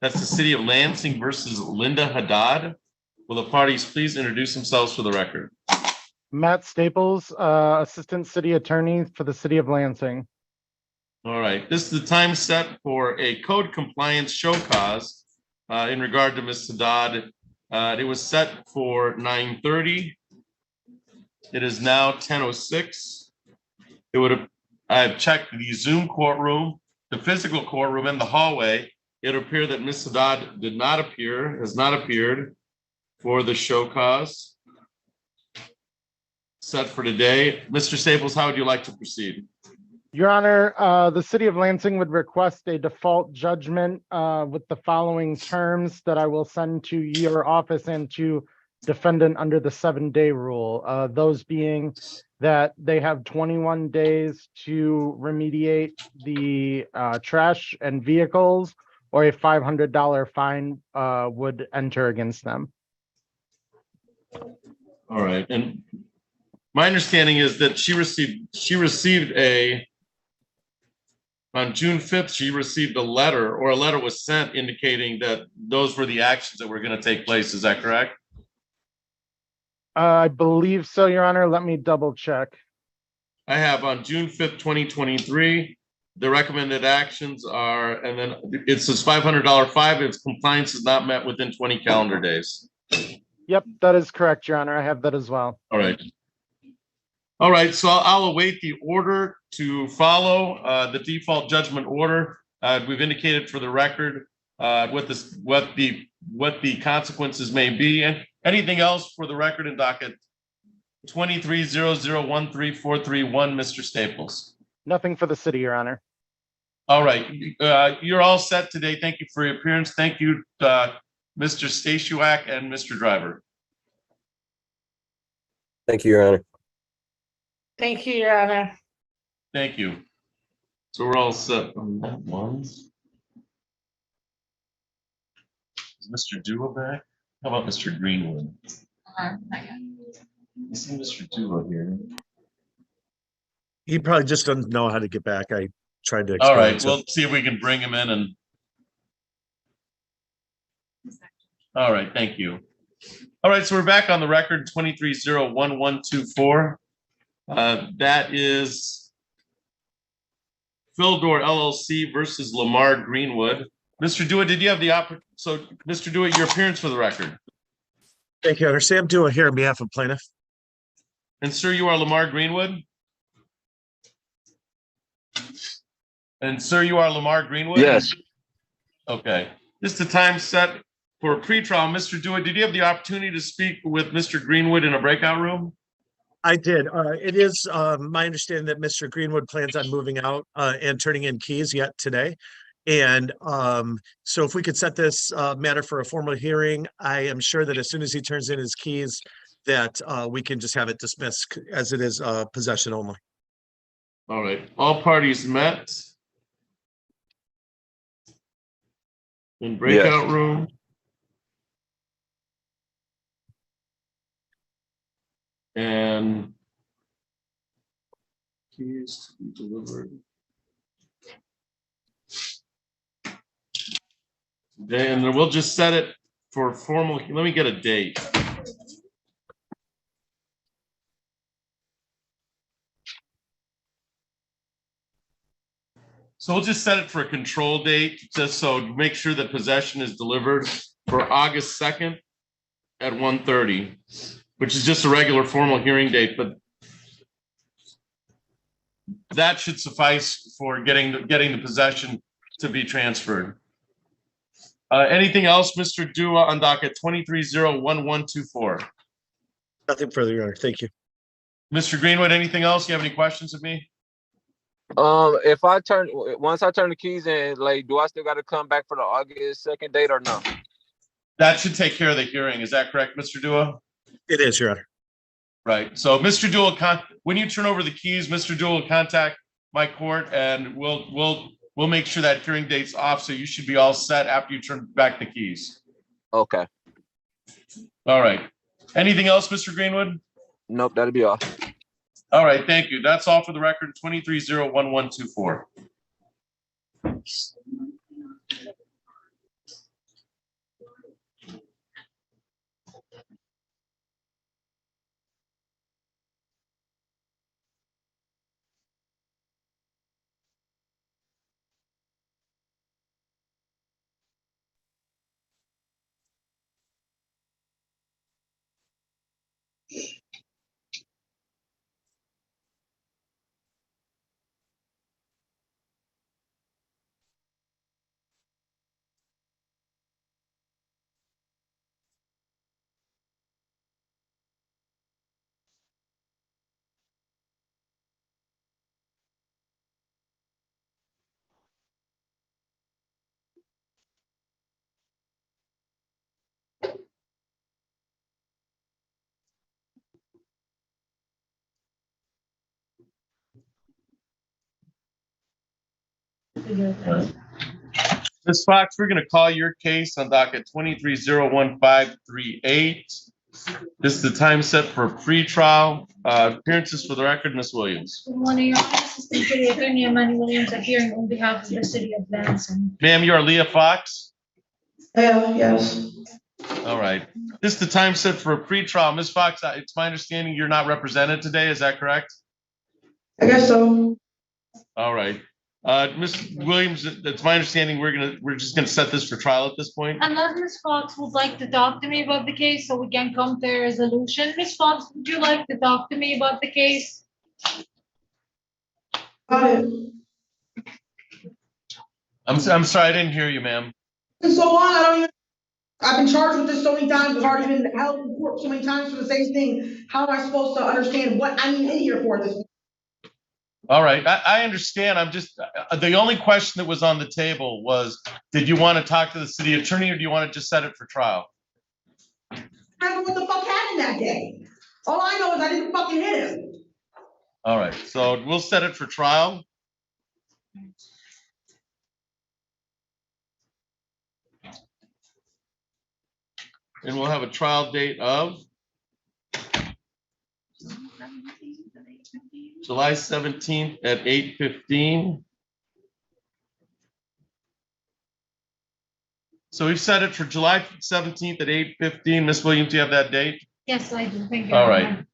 That's the city of Lansing versus Linda Haddad. Will the parties please introduce themselves for the record? Matt Staples, Assistant City Attorney for the City of Lansing. All right, this is the time set for a code compliance show cause in regard to Ms. Haddad. It was set for 9:30. It is now 10:06. I've checked the Zoom courtroom, the physical courtroom, and the hallway, it appeared that Ms. Haddad has not appeared for the show cause set for today. Mr. Staples, how would you like to proceed? Your Honor, the city of Lansing would request a default judgment with the following terms that I will send to your office and to defendant under the 7-day rule. Those being that they have 21 days to remediate the trash and vehicles, or a $500 fine would enter against them. All right, and my understanding is that she received on June 5th, she received a letter, or a letter was sent indicating that those were the actions that were going to take place. Is that correct? I believe so, Your Honor. Let me double check. I have on June 5th, 2023, the recommended actions are, and then it says $500 fine if compliance is not met within 20 calendar days. Yep, that is correct, Your Honor. I have that as well. All right. All right, so I'll await the order to follow, the default judgment order. We've indicated for the record what the consequences may be, and anything else for the record in docket 2300134331, Mr. Staples. Nothing for the city, Your Honor. All right, you're all set today. Thank you for your appearance. Thank you, Mr. Stasiak and Mr. Driver. Thank you, Your Honor. Thank you, Your Honor. Thank you. So we're all set on that one. Is Mr. Dua back? How about Mr. Greenwood? Not yet. You see Mr. Dua here. He probably just doesn't know how to get back. I tried to. All explain right, it to we'll him. see if we can bring him in and. All right, thank you. All right, so we're back on the record 23001124. That is Phildor LLC versus Lamar Greenwood. Mr. Dua, did you have the opportunity? So, Mr. Dua, your appearance for the record. Thank you, Honor. Sam Dua here on behalf of plaintiff. And sir, you are Lamar Greenwood? And sir, you are Lamar Greenwood? Yes. Okay. This is the time set for a pretrial. Mr. Dua, did you have the opportunity to speak with Mr. Greenwood in a breakout room? I did. It is my understanding that Mr. Greenwood plans on moving out and turning in keys yet today. And so if we could set this matter for a formal hearing, I am sure that as soon as he turns in his keys, that we can just have it dismissed as it is possession only. All right. All parties met in breakout room. And keys to be delivered. And we'll just set it for formal. Let me get a date. So we'll just set it for a control date, just so make sure that possession is delivered for August 2nd at 1:30, which is just a regular formal hearing date, but that should suffice for getting the possession to be transferred. Anything else, Mr. Dua, on docket 23001124? Nothing further, Your Honor. Thank you. Mr. Greenwood, anything else? You have any questions of me? If once I turn the keys in, like, do I still got to come back for the August 2nd date or no? That should take care of the hearing. Is that correct, Mr. Dua? It is, Your Honor. Right. So, Mr. Dua, when you turn over the keys, Mr. Dua will contact my court, and we'll make sure that hearing date's off. So you should be all set after you turn back the keys. Okay. All right. Anything else, Mr. Greenwood? Nope, that'll be all. All right. Thank you. That's all for the record. 23001124. Ms. Fox, we're gonna call your case on docket 23-01538. This is the time set for pre-trial. Appearances for the record, Ms. Williams. Good morning, Your Honor. Assistant City Attorney Emmanuel Williams appearing on behalf of the city of Lansing. Ma'am, you are Leah Fox? Yes. All right. This is the time set for a pre-trial. Ms. Fox, it's my understanding you're not represented today, is that correct? I guess so. All right. Ms. Williams, it's my understanding we're just gonna set this for trial at this point. Unless Ms. Fox would like to talk to me about the case so we can come to a resolution. Ms. Fox, would you like to talk to me about the case? Got it. I'm sorry, I didn't hear you, ma'am. It's so long, I've been charged with this so many times, I've already been held in court so many times for the same thing. How am I supposed to understand what I'm in here for this? All right, I understand. I'm just, the only question that was on the table was, did you want to talk to the city attorney or do you want to just set it for trial? I don't know what the fuck happened that day. All I know is I didn't fucking hit him. All right, so we'll set it for trial. And we'll have a trial date of July 17th at 8:15. So we've set it for July 17th at 8:15. Ms. Williams, do you have that date? Yes, I do. Thank you. All right.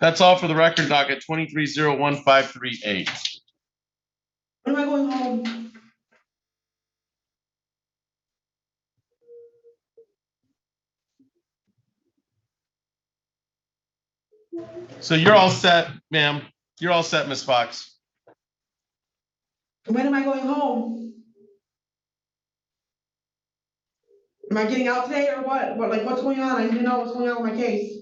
That's all for the record docket 23-01538. When am I going home? So you're all set, ma'am. You're all set, Ms. Fox. When am I going home? Am I getting out today or what? What's going on? I need to know what's going on with my case.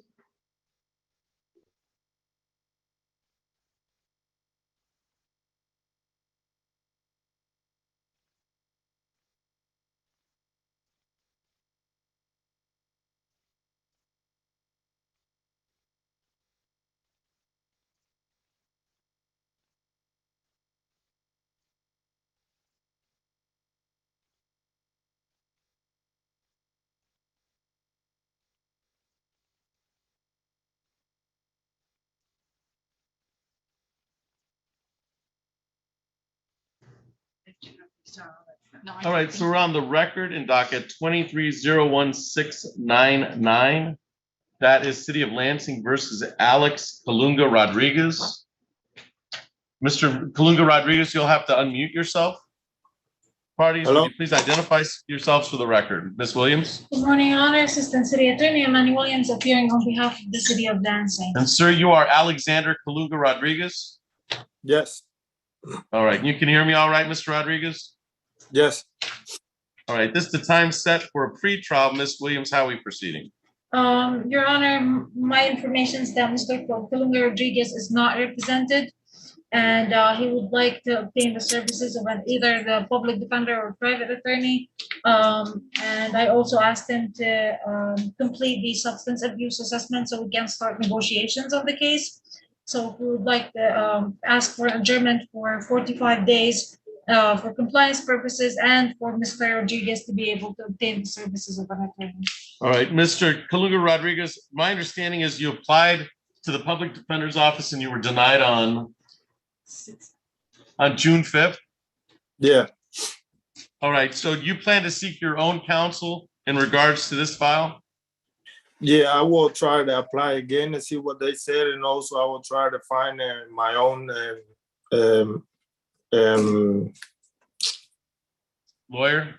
All right, so we're on the record in docket 23-01699. That is City of Lansing versus Alex Kalunga Rodriguez. Mr. Kalunga Rodriguez, you'll have to unmute yourself. Parties, would you please identify yourselves for the record? Ms. Williams? Good morning, Your Honor. Assistant City Attorney Emmanuel Williams appearing on behalf of the city of Lansing. And sir, you are Alexander Kalunga Rodriguez? Yes. All right, you can hear me all right, Mr. Rodriguez? Yes. All right, this is the time set for a pre-trial. Ms. Williams, how are we proceeding? Your Honor, my information is that Mr. Kalunga Rodriguez is not represented, and he would like to obtain the services of either the public defender or private attorney. And I also asked him to complete the substance abuse assessment so we can start negotiations on the case. So we would like to ask for adjournment for 45 days for compliance purposes and for Mr. Rodriguez to be able to obtain the services of an attorney. All right, Mr. Kalunga Rodriguez, my understanding is you applied to the public defender's office and you were denied on June 5th? Yeah. All right, so you plan to seek your own counsel in regards to this file? Yeah, I will try to apply again and see what they said, and also I will try to find my own Lawyer?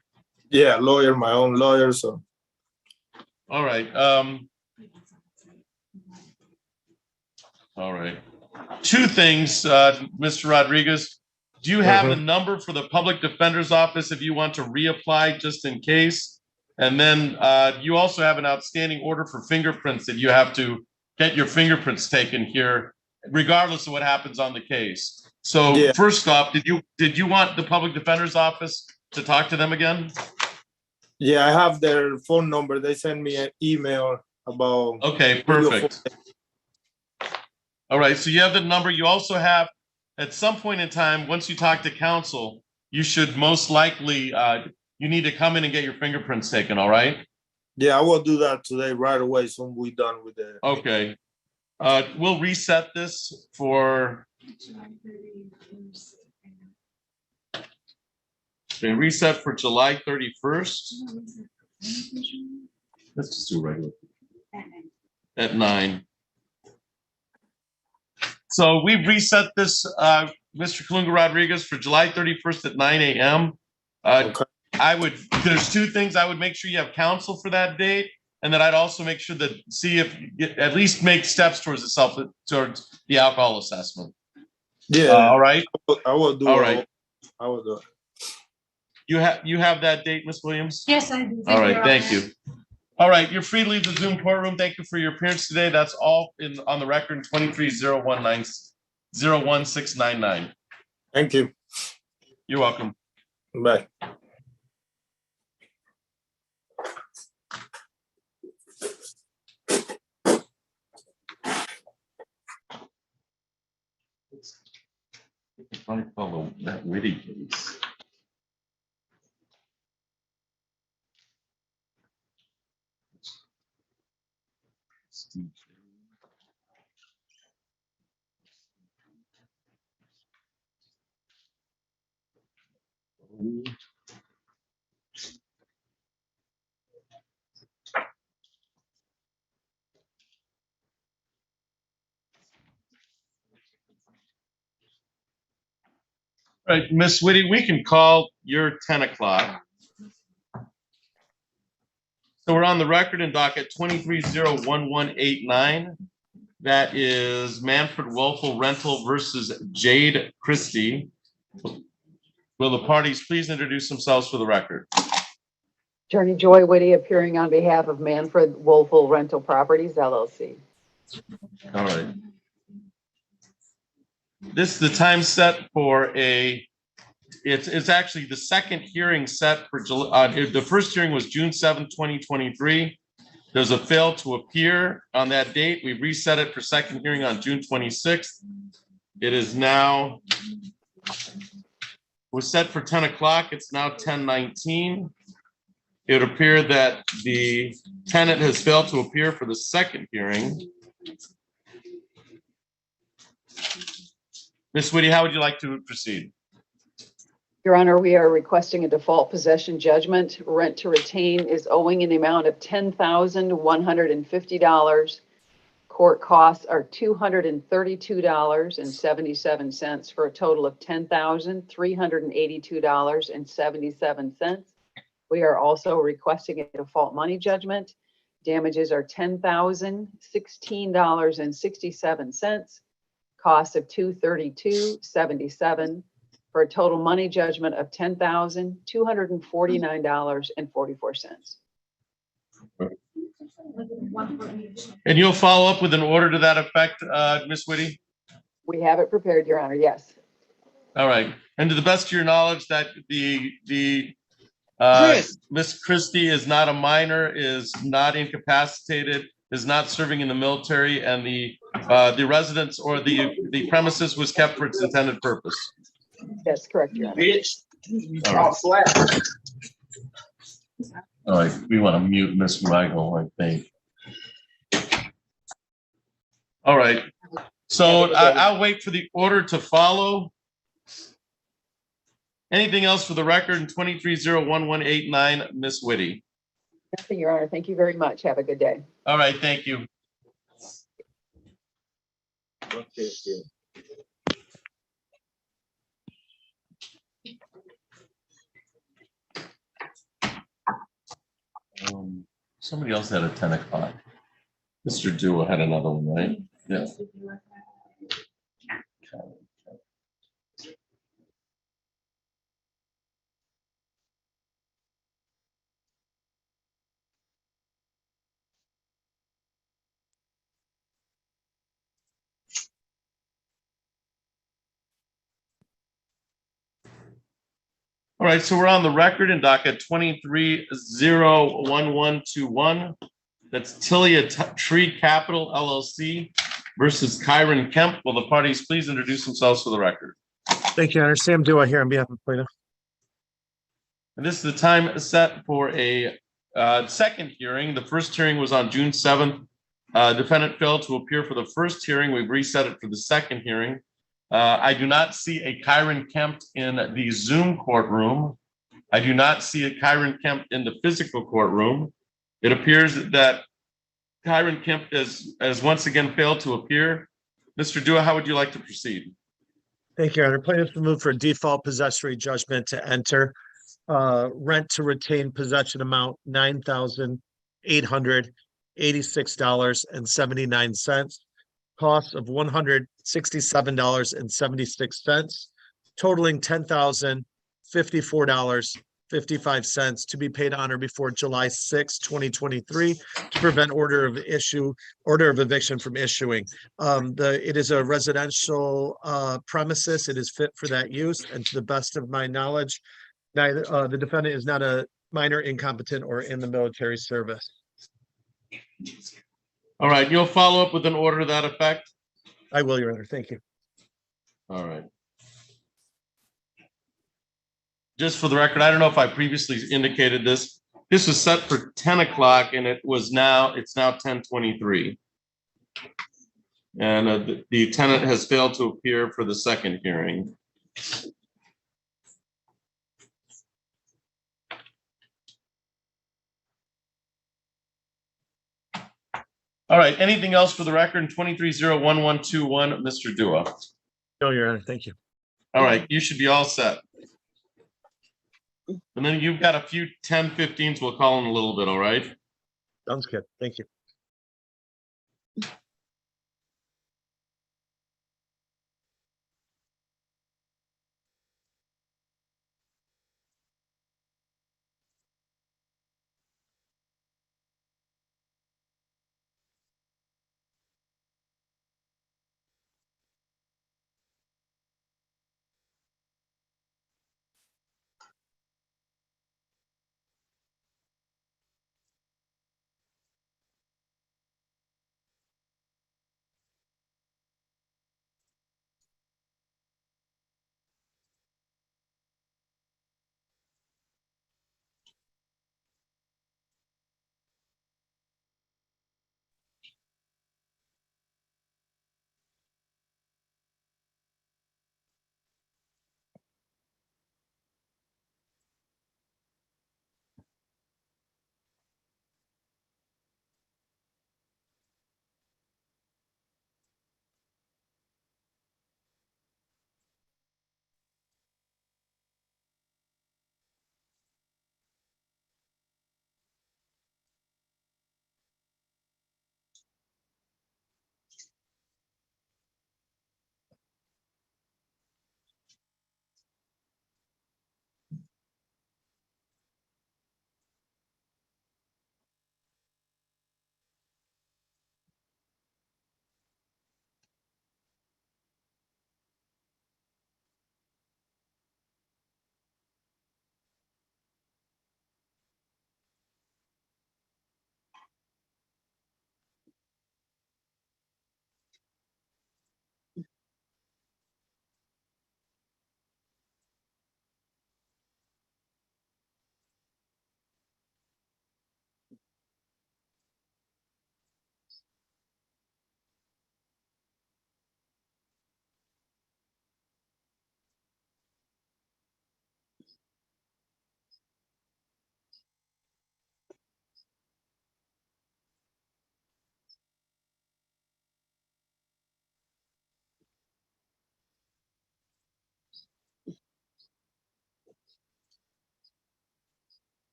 Yeah, lawyer, my own lawyer. So. All right. All right. Two things, Mr. Rodriguez. Do you have the number for the public defender's office if you want to reapply just in case? And then you also have an outstanding order for fingerprints that you have to get your fingerprints taken here, regardless of what happens on the case. So First off, did you want the public defender's office to talk to them again? Yeah, I have their phone number. They sent me an email about. Okay, perfect. All right, so you have the number. You also have, at some point in time, once you talk to counsel, you should most likely, you need to come in and get your fingerprints taken, all right? Yeah, I will do that today right away. Soon we done with the. Okay. We'll reset this for, okay, reset for July 31st. Let's just do regular. At 9. So we've reset this, Mr. Kalunga Rodriguez, for July 31st at 9 a.m. Okay. There's two things. I would make sure you have counsel for that date. And then I'd also make sure that, see if you at least make steps towards towards the alcohol assessment. Yeah. All right. I will do. All right. I will do it. You have that date, Ms. Williams? Yes, I do. All right. Thank you. All right. You're free to leave the Zoom courtroom. Thank you for your appearance today. That's all on the record, 23-01699. Thank you. You're welcome. Bye. If I follow that witty case. All right, Miss Whitty, we can call your 10 o'clock. So we're on the record in docket 23-01189. That is Manfred Woelfel Rental versus Jade Christie. Will the parties please introduce themselves for the record? Attorney Joy Whitty appearing on behalf of Manfred Woelfel Rental Properties LLC. All right. This is the time set for it's actually the second hearing set for July. The first hearing was June 7th, 2023. There's a fail to appear on that date. We reset it for second hearing on June 26th. It is now, was set for 10 o'clock. It's now 10:19. It would appear that the tenant has failed to appear for the second hearing. Ms. Whitty, how would you like to proceed? Your Honor, we are requesting a default possession judgment. Rent to retain is owing in the amount of $10,150. Court costs are $232.77 for a total of $10,382.77. We are also requesting a default money judgment. Damages are $10,016.67. Cost of $232.77 for a total money judgment of $10,249.44. And you'll follow up with an order to that effect, Ms. Whitty? We have it prepared, Your Honor, yes. All right. And to the best of your knowledge, that Miss Christie is not a minor, is not incapacitated, is not serving in the military, and the residence or the premises was kept for its intended purpose. That's correct, Your Honor. All right, we want to mute Miss Weigel, I think. All right, so I'll wait for the order to follow. Anything else for the record in 23-01189, Miss Whitty? Nothing, Your Honor. Thank you very much. Have a good day. All right, thank you. Somebody else had a 10 o'clock. Mr. Dua had another one, right? Yeah. All right, so we're on the record in docket 23-01121. That's Tilia Tree Capital LLC versus Kyron Kemp. Will the parties please introduce themselves for the record? Thank you, Your Honor. Sam Dua here on behalf of plaintiff. And this is the time set for a second hearing. The first hearing was on June 7th. Defendant failed to appear for the first hearing. We've reset it for the second hearing. I do not see a Kyron Kemp in the Zoom courtroom. I do not see a Kyron Kemp in the physical courtroom. It appears that Kyron Kemp has once again failed to appear. Mr. Dua, how would you like to proceed? Thank you, Your Honor. Plaintiff will move for default possessory judgment to enter. Rent to retain possession amount $9,886.79. Cost of $167.76, totaling $10,054.55 to be paid on or before July 6, 2023, to prevent order of eviction from issuing. It is a residential premises. It is fit for that use, and to the best of my knowledge, neither the defendant is not a minor, incompetent, or in the military service. All right, you'll follow up with an order to that effect? I will, Your Honor. Thank you. All right. Just for the record, I don't know if I previously indicated this. This was set for 10 o'clock and it's now 10:23. And the tenant has failed to appear for the second hearing. All right, anything else for the record? 23-01121, Mr. Dua. No, Your Honor. Thank you. All right, you should be all set. And then you've got a few 10-15s we'll call in a little bit, all right? Sounds good. Thank you.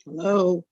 Hello.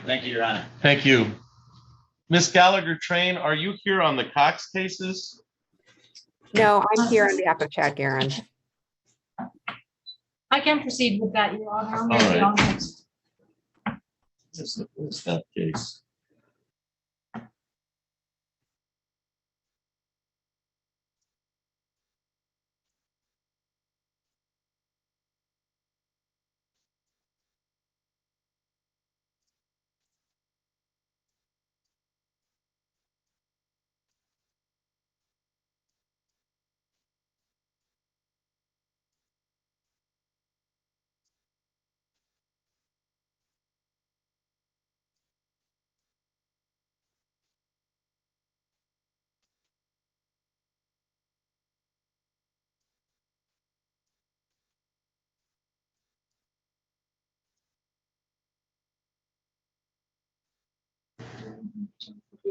Thank you, Your Honor. Thank you. Ms. Gallagher Train, are you here on the Cox cases? No, I'm here on behalf of Chad Guerin. I can proceed with that, Your Honor. I'm All gonna be right. honest. What's that case?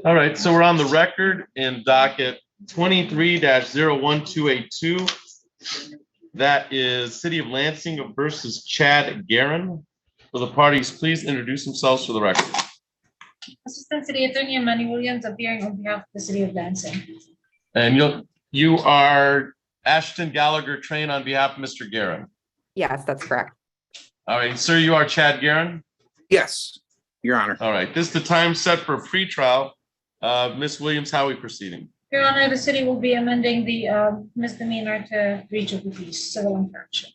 All right, so we're on the record in docket 23-01282. That is City of Lansing versus Chad Guerin. Will the parties please introduce themselves for the record? Assistant City Attorney Manny Williams appearing on behalf of the City of Lansing. And you are Ashton Gallagher Train on behalf of Mr. Guerin. Yes, that's correct. All right, sir, you are Chad Guerin? Yes, Your Honor. All right, this is the time set for pretrial. Ms. Williams, how are we proceeding? Your Honor, the city will be amending the misdemeanor to breach of the peace, civil infraction.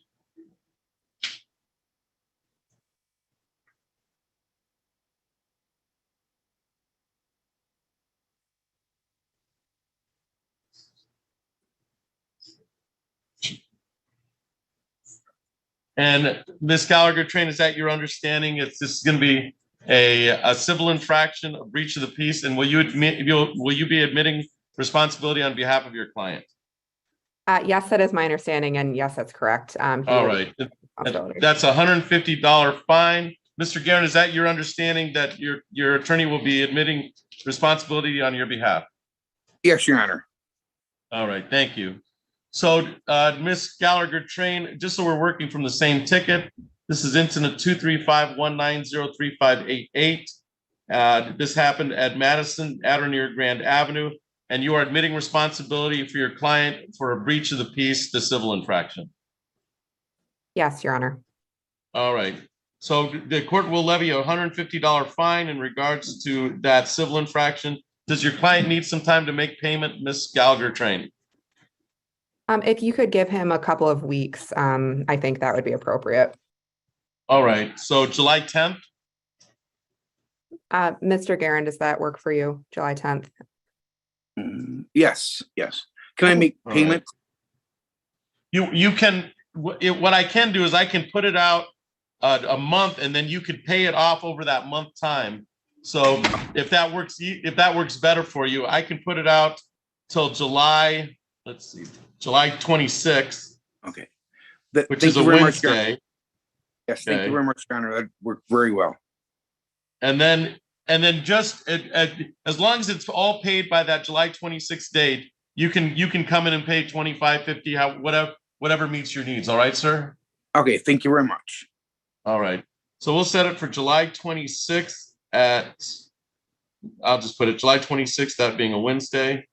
And Ms. Gallagher Train, is that your understanding? This is going to be a civil infraction, a breach of the peace, and will you be admitting responsibility on behalf of your client? Yes, that is my understanding, and yes, that's correct. All right, that's a $150 fine. Mr. Guerin, is that your understanding that your attorney will be admitting responsibility on your behalf? Yes, Your Honor. All right, thank you. So, Ms. Gallagher Train, just so we're working from the same ticket, this is incident 235-190-3588. This happened at Madison, at or near Grand Avenue, and you are admitting responsibility for your client for a breach of the peace, the civil infraction. Yes, Your Honor. All right. So the court will levy a $150 fine in regards to that civil infraction. Does your client need some time to make payment, Ms. Gallagher Train? If you could give him a couple of weeks, I think that would be appropriate. All right. So July 10th? Mr. Guerin, does that work for you, July 10th? Yes, yes. Can I make payment? You can, what I can do is I can put it out a month and then you could pay it off over that month time. So if that works better for you, I can put it out till July, let's see, July 26th. Okay. Which is a Wednesday. Yes, thank you very much, Your Honor. That worked very well. And then just as long as it's all paid by that July 26th date, you can come in and pay 25, 50, whatever meets your needs. All right, sir? Okay, thank you very much. All right. So we'll set it for July 26th at, I'll just put it July 26th, that being a Wednesday.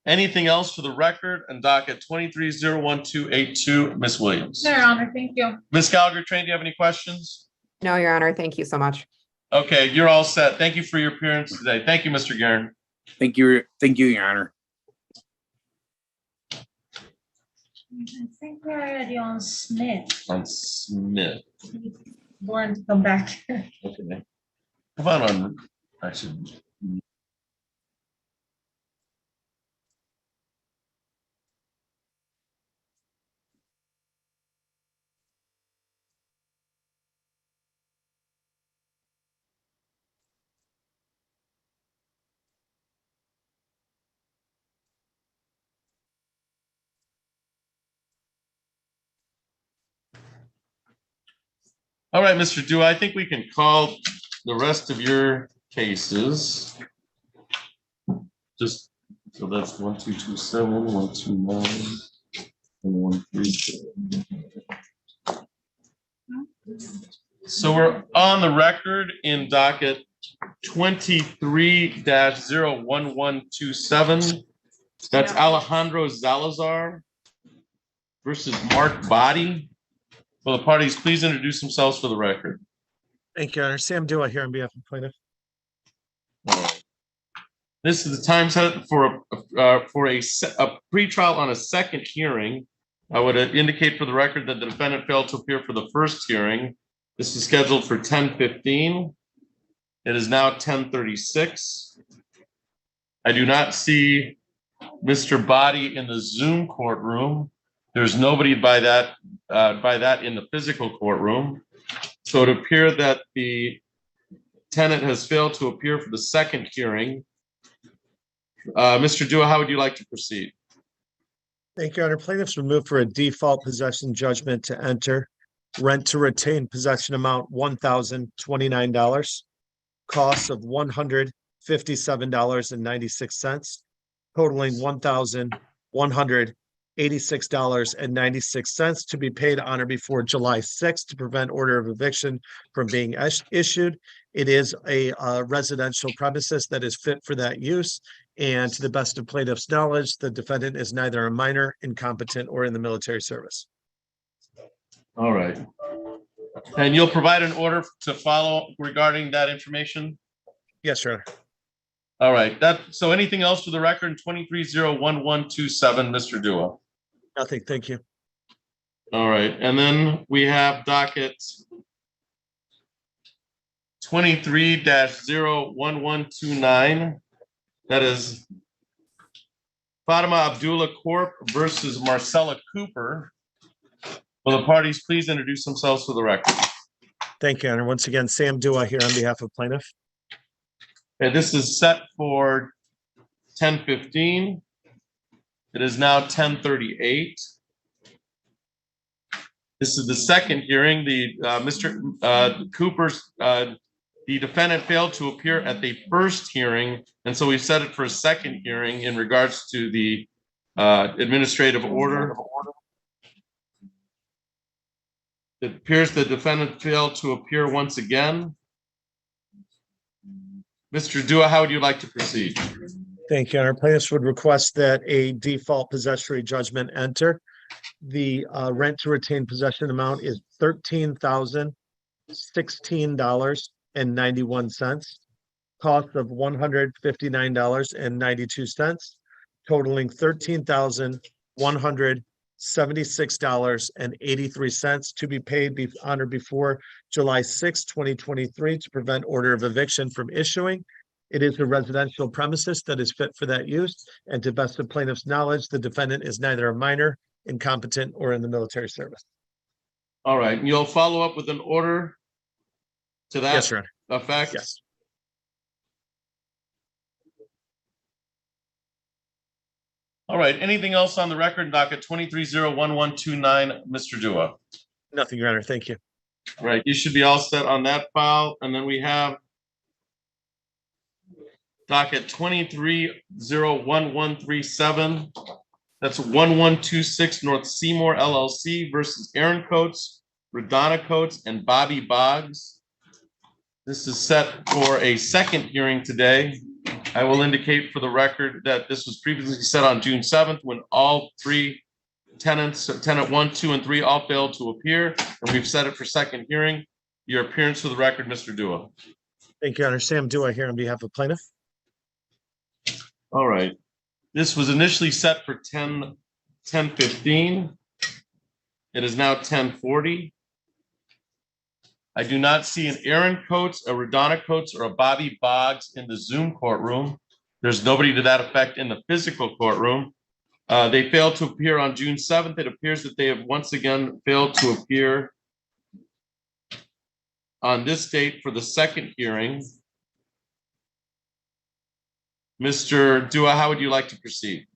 Anything else for the record and docket 23-01282, Ms. Williams? Your Honor, thank you. Ms. Gallagher Train, do you have any questions? No, Your Honor. Thank you so much. Okay, you're all set. Thank you for your appearance today. Thank you, Mr. Guerin. Thank you, Your Honor. I think we're already on Smith. On Smith. Born to come back. Okay. How about on, actually, all right, Mr. Dewey, I think we can call the rest of your cases. Just, so that's 1227, 129, and 137. So we're on the record in docket 23-01127. That's Alejandro Salazar versus Mark Body. Will the parties please introduce themselves for the record? Thank you, Your Honor. Sam Dua here on behalf of plaintiff. This is the time set for a pretrial on a second hearing. I would indicate for the record that the defendant failed to appear for the first hearing. This is scheduled for 10:15. It is now 10:36. I do not see Mr. Body in the Zoom courtroom. There's nobody by that in the physical courtroom. So it appears that the tenant has failed to appear for the second hearing. Mr. Dua, how would you like to proceed? Thank you, Your Honor. Plaintiffs were moved for a default possession judgment to enter. Rent to retain possession amount $1,029. costs of $157.96, totaling $1,186.96 to be paid on or before July 6th to prevent order of eviction from being issued. It is a residential premises that is fit for that use. And to the best of plaintiff's knowledge, the defendant is neither a minor, incompetent, or in the military service. All right. And you'll provide an order to follow regarding that information? Yes, Your Honor. All right, so anything else for the record, 23-01127, Mr. Dua? Nothing, thank you. All right, and then we have docket 23-01129. That is Fatima Abdullah Corp. versus Marcella Cooper. Will the parties please introduce themselves for the record? Thank you, Your Honor. Once again, Sam Dua here on behalf of plaintiff. Okay, this is set for 10:15. It is now 10:38. This is the second hearing. The Mr. Cooper's the defendant failed to appear at the first hearing, and so we set it for a second hearing in regards to the administrative order. It appears the defendant failed to appear once again. Mr. Dua, how would you like to proceed? Thank you, Your Honor. Plaintiffs would request that a default possessory judgment enter. The rent to retain possession amount is $13,016.91. Cost of $159.92, totaling $13,176.83 to be paid on or before July 6, 2023 to prevent order of eviction from issuing. It is a residential premises that is fit for that use, and to best of plaintiff's knowledge, the defendant is neither a minor, incompetent, or in the military service. All right, and you'll follow up with an order to that Yes, Your Honor. effect? Yes. All right, anything else on the record, docket 23-01129, Mr. Dua? Nothing, Your Honor. Thank you. All right, you should be all set on that file, and then we have docket 23-01137. That's 1126 North Seymour LLC versus Aaron Coates, Radonna Coates, and Bobby Boggs. This is set for a second hearing today. I will indicate for the record that this was previously set on June 7th when all three tenants, tenant 1, 2, and 3, all failed to appear, and we've set it for second hearing. Your appearance for the record, Mr. Dua. Thank you, Your Honor. Sam Dua here on behalf of plaintiff. All right. This was initially set for 10:15. It is now 10:40. I do not see an Aaron Coates, a Radonna Coates, or a Bobby Boggs in the Zoom courtroom. There's nobody to that effect in the physical courtroom. They failed to appear on June 7th. It appears that they have once again failed to appear on this date for the second hearing. Mr. Dua, how would you like to proceed?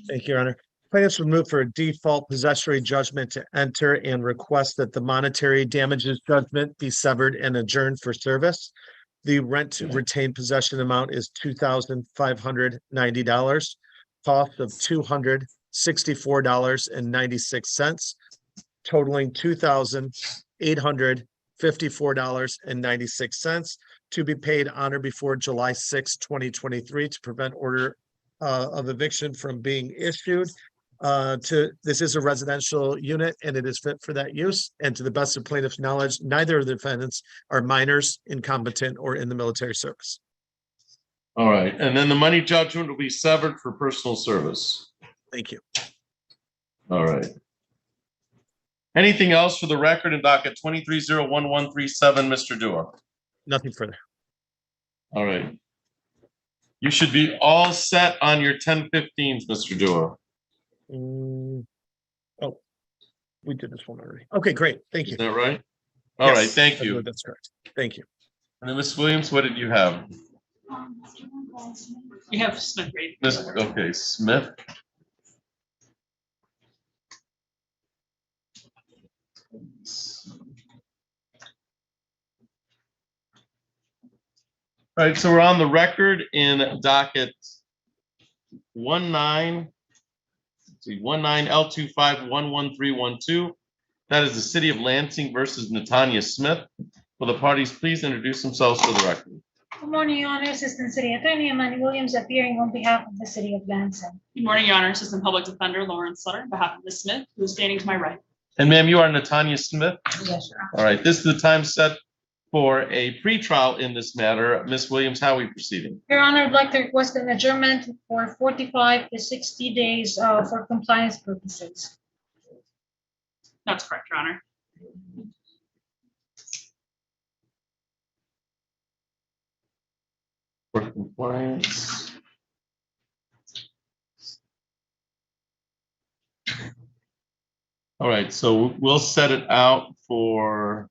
Thank you, Your Honor. Plaintiffs would move for a default possessory judgment to enter and request that the monetary damages judgment be severed and adjourned for service. The rent to retain possession amount is $2,590, cost of $264.96, totaling $2,854.96 to be paid on or before July 6, 2023 to prevent order of eviction from being issued. This is a residential unit and it is fit for that use. And to the best of plaintiff's knowledge, neither of the defendants are minors, incompetent, or in the military service. All right, and then the money judgment will be severed for personal service. Thank you. All right. Anything else for the record in docket 23-01137, Mr. Dua? Nothing further. All right. You should be all set on your 10-15s, Mr. Dua. Oh, we did this one already. Okay, great. Thank you. Is that right? All right, thank I you. believe that's correct. Thank you. And then Ms. Williams, what did you have? You have Smith, right? Okay, Smith. All right, so we're on the record in docket 19, let's see, 19L25113112. That is the City of Lansing versus Natanya Smith. Will the parties please introduce themselves for the record? Good morning, Your Honor. Assistant City Attorney Amanda Williams appearing on behalf of the City of Lansing. Good morning, Your Honor. Assistant Public Defender Lauren Sutter, on behalf of Ms. Smith, who is standing to my right. And ma'am, you are Natanya Smith? Yes, Your Honor. All right, this is the time set for a pretrial in this matter. Ms. Williams, how are we proceeding? Your Honor, I'd like to request an adjournment for 45 to 60 days for compliance purposes. That's correct, Your Honor. For compliance. All right, so we'll set it out for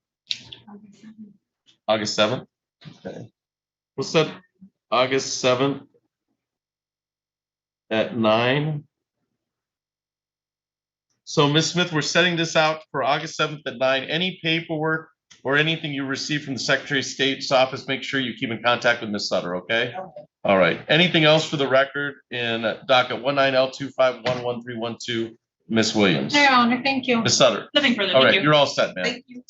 August 7th. Okay. We'll set August 7th at 9. So Ms. Smith, we're setting this out for August 7th at 9. Any paperwork or anything you receive from the Secretary of State's office, make sure you keep in contact with Ms. Sutter, okay? All right. Anything else for the record in docket 19L25113112, Ms. Williams? Your Honor, thank you. Ms. Sutter? Nothing further. All Thank right, you. you're all set, ma'am. Thank you.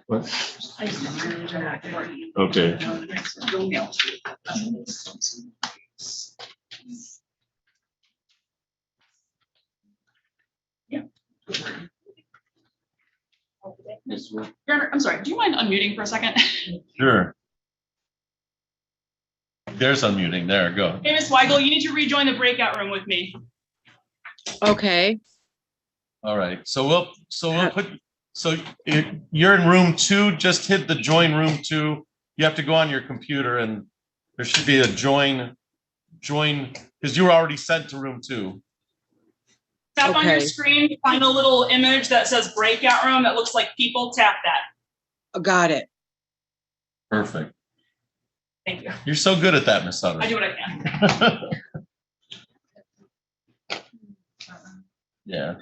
What? Okay. Your Honor, I'm sorry, do you mind unmuting for a second? Sure. There's unmuting. There, go. Hey, Ms. Weigel, you need to rejoin the breakout room with me. Okay. All right. So we'll put, so you're in room 2, just hit the join room 2. You have to go on your computer and there should be a join, because you were already sent to room 2. Tap on your Okay. screen, find a little image that says breakout room that looks like people, tap that. Got it. Perfect. Thank you. You're so good at that, Miss Sutter. I do what I can. Yeah.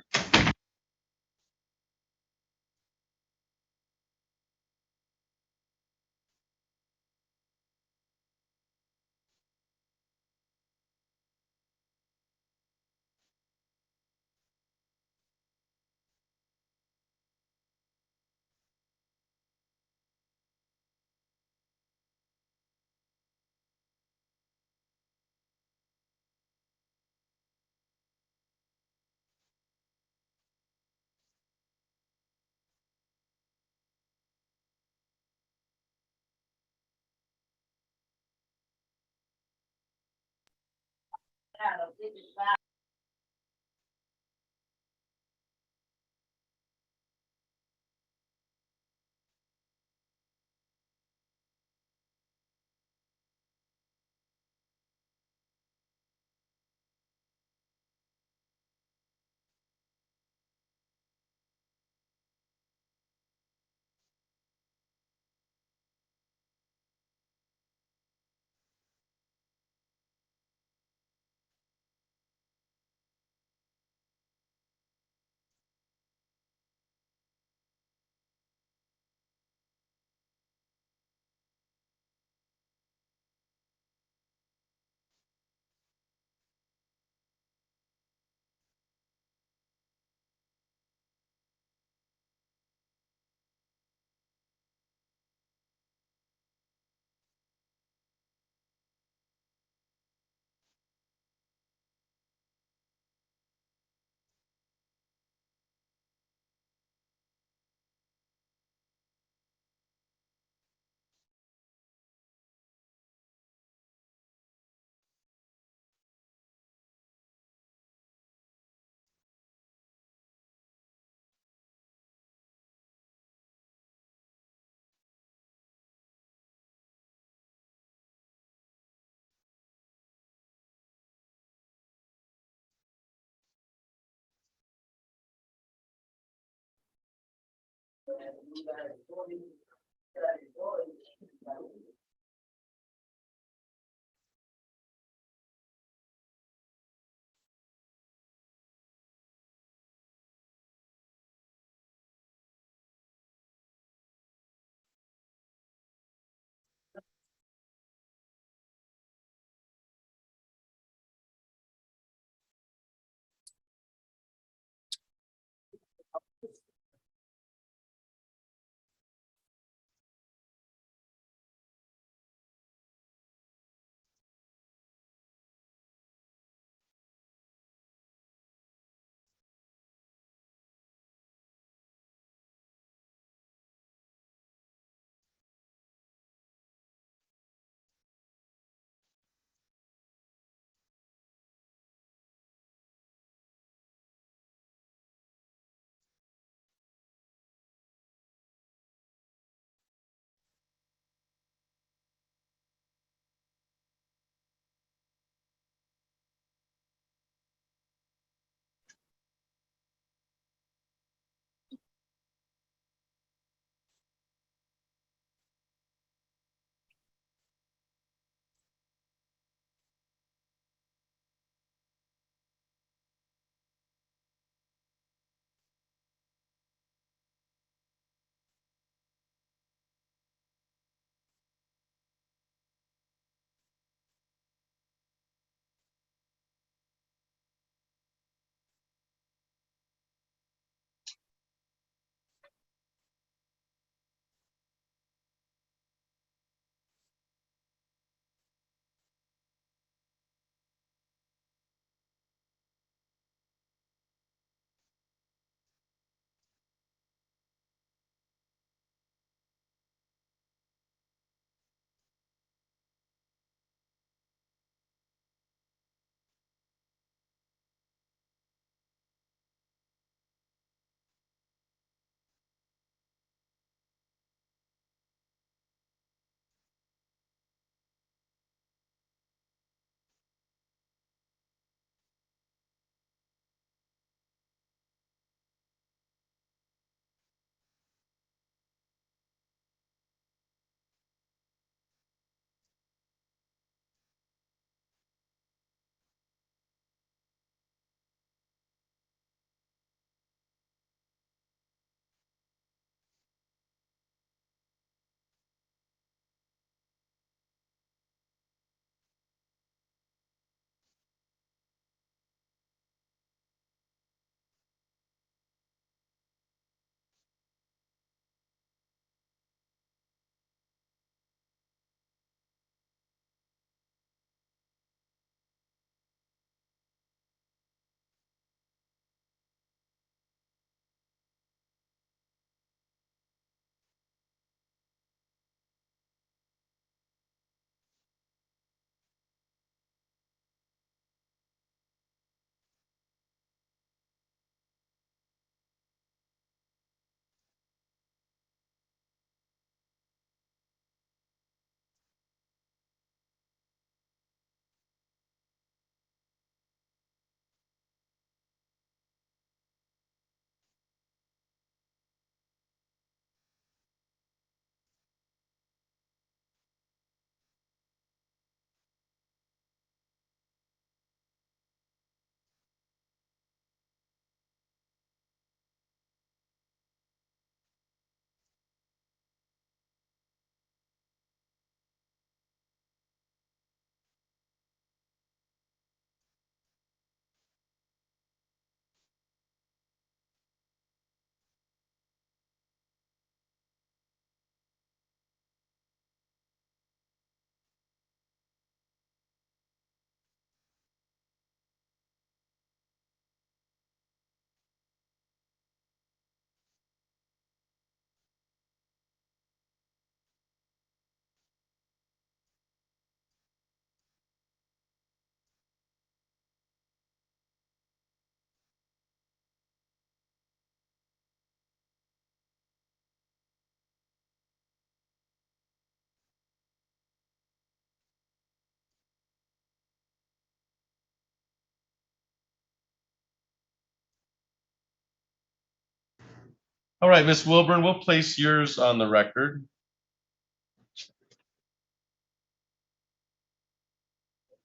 All right, Miss Wilburn, we'll place yours on the record.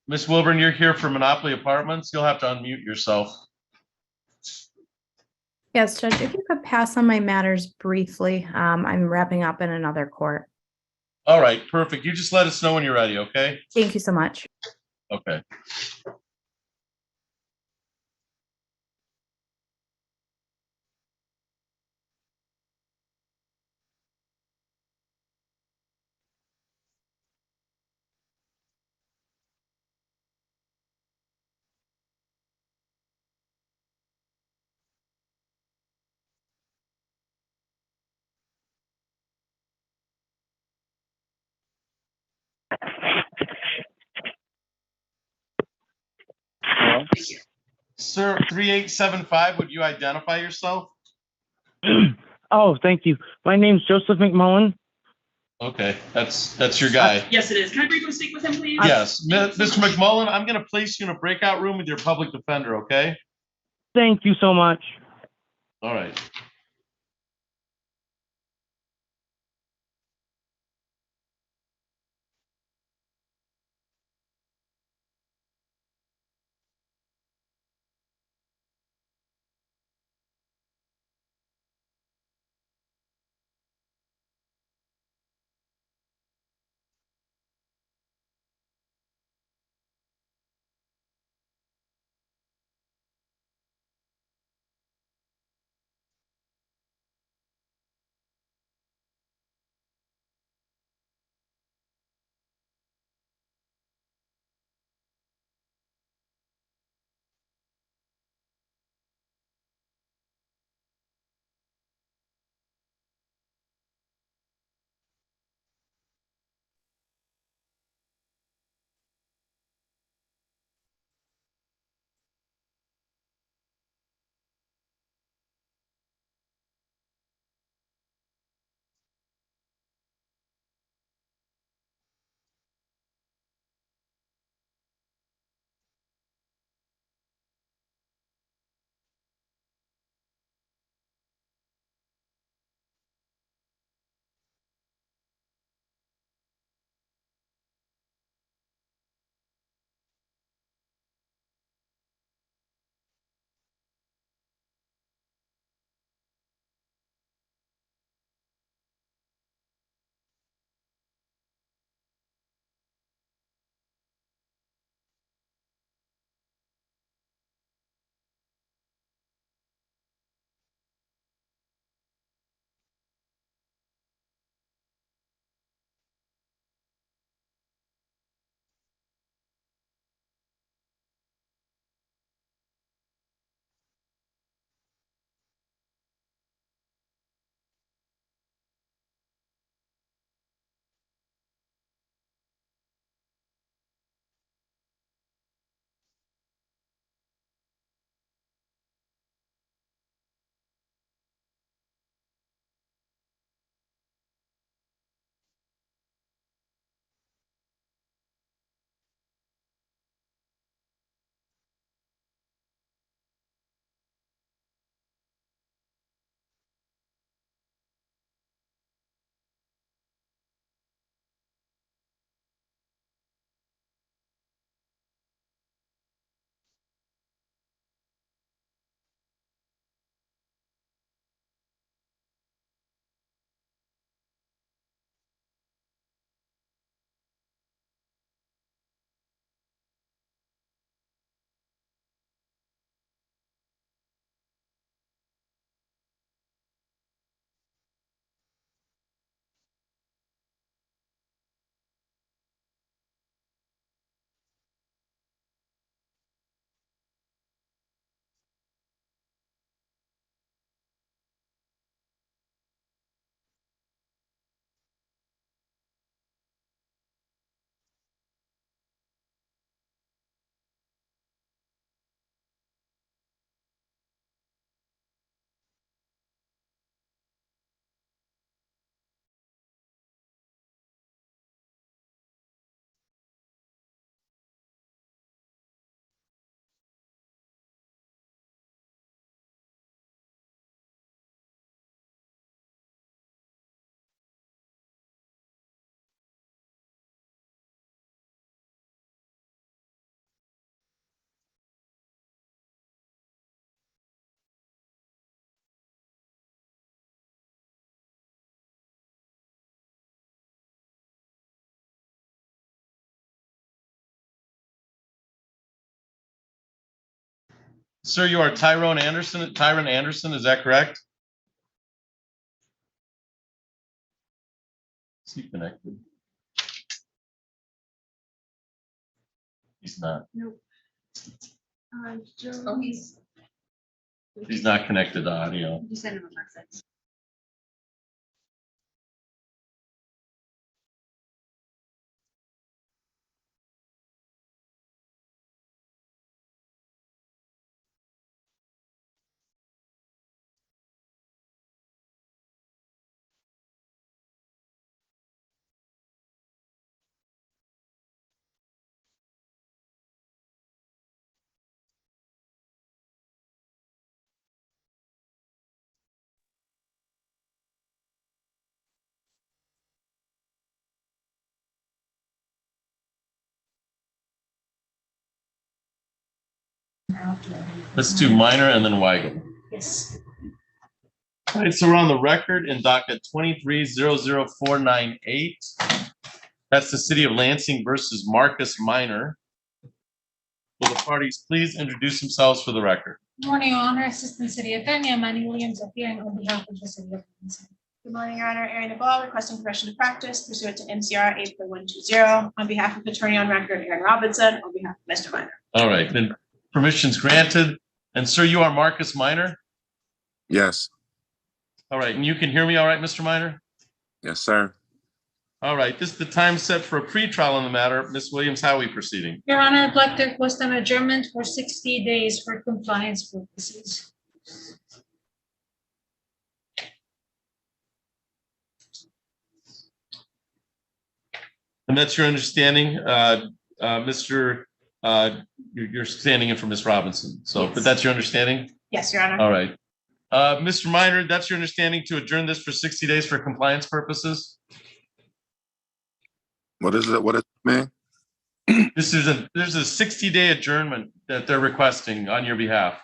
Miss Wilburn, you're here for Monopoly Apartments. You'll have to unmute yourself. Yes, Judge, if you could pass on my matters briefly. I'm wrapping up in another court. All right, perfect. You just let us know when you're ready, okay? Thank you so much. Okay. Sir, 3875, would you identify yourself? Oh, thank you. My name's Joseph McMullen. Okay, that's your guy. Yes, it is. Can I briefly speak with him, please? Yes, Mr. McMullen, I'm going to place you in a breakout room with your public defender, okay? Thank you so much. All right. Sir, you are Tyron Anderson, is that correct? Is he connected? He's not. Nope. Oh, He's not connected to audio. You send him a message. Let's do Minor and then Weigel. Yes. All right, so we're on the record in docket 23-00498. That's the City of Lansing versus Marcus Minor. Will the parties please introduce themselves for the record? Good morning, Your Honor. Assistant City Attorney Amani Williams appearing on behalf of the City of Lansing. Good morning, Your Honor. Erin Ball requesting permission to practice pursuant to NCR 8.120 on behalf of Attorney on Record Aaron Robinson on behalf of Mr. Minor. All right, then permission's granted. And sir, you are Marcus Minor? Yes. All right, and you can hear me all right, Mr. Minor? Yes, sir. All right, this is the time set for a pretrial on the matter. Ms. Williams, how are we proceeding? Your Honor, I'd like to request an adjournment for 60 days for compliance purposes. And that's your understanding, Mr. You're standing in for Ms. Robinson. So, Yes. but that's your understanding? Yes, Your Honor. All right. Mr. Minor, that's your understanding to adjourn this for 60 days for compliance purposes? What is it? What does it mean? There's a 60-day adjournment that they're requesting on your behalf.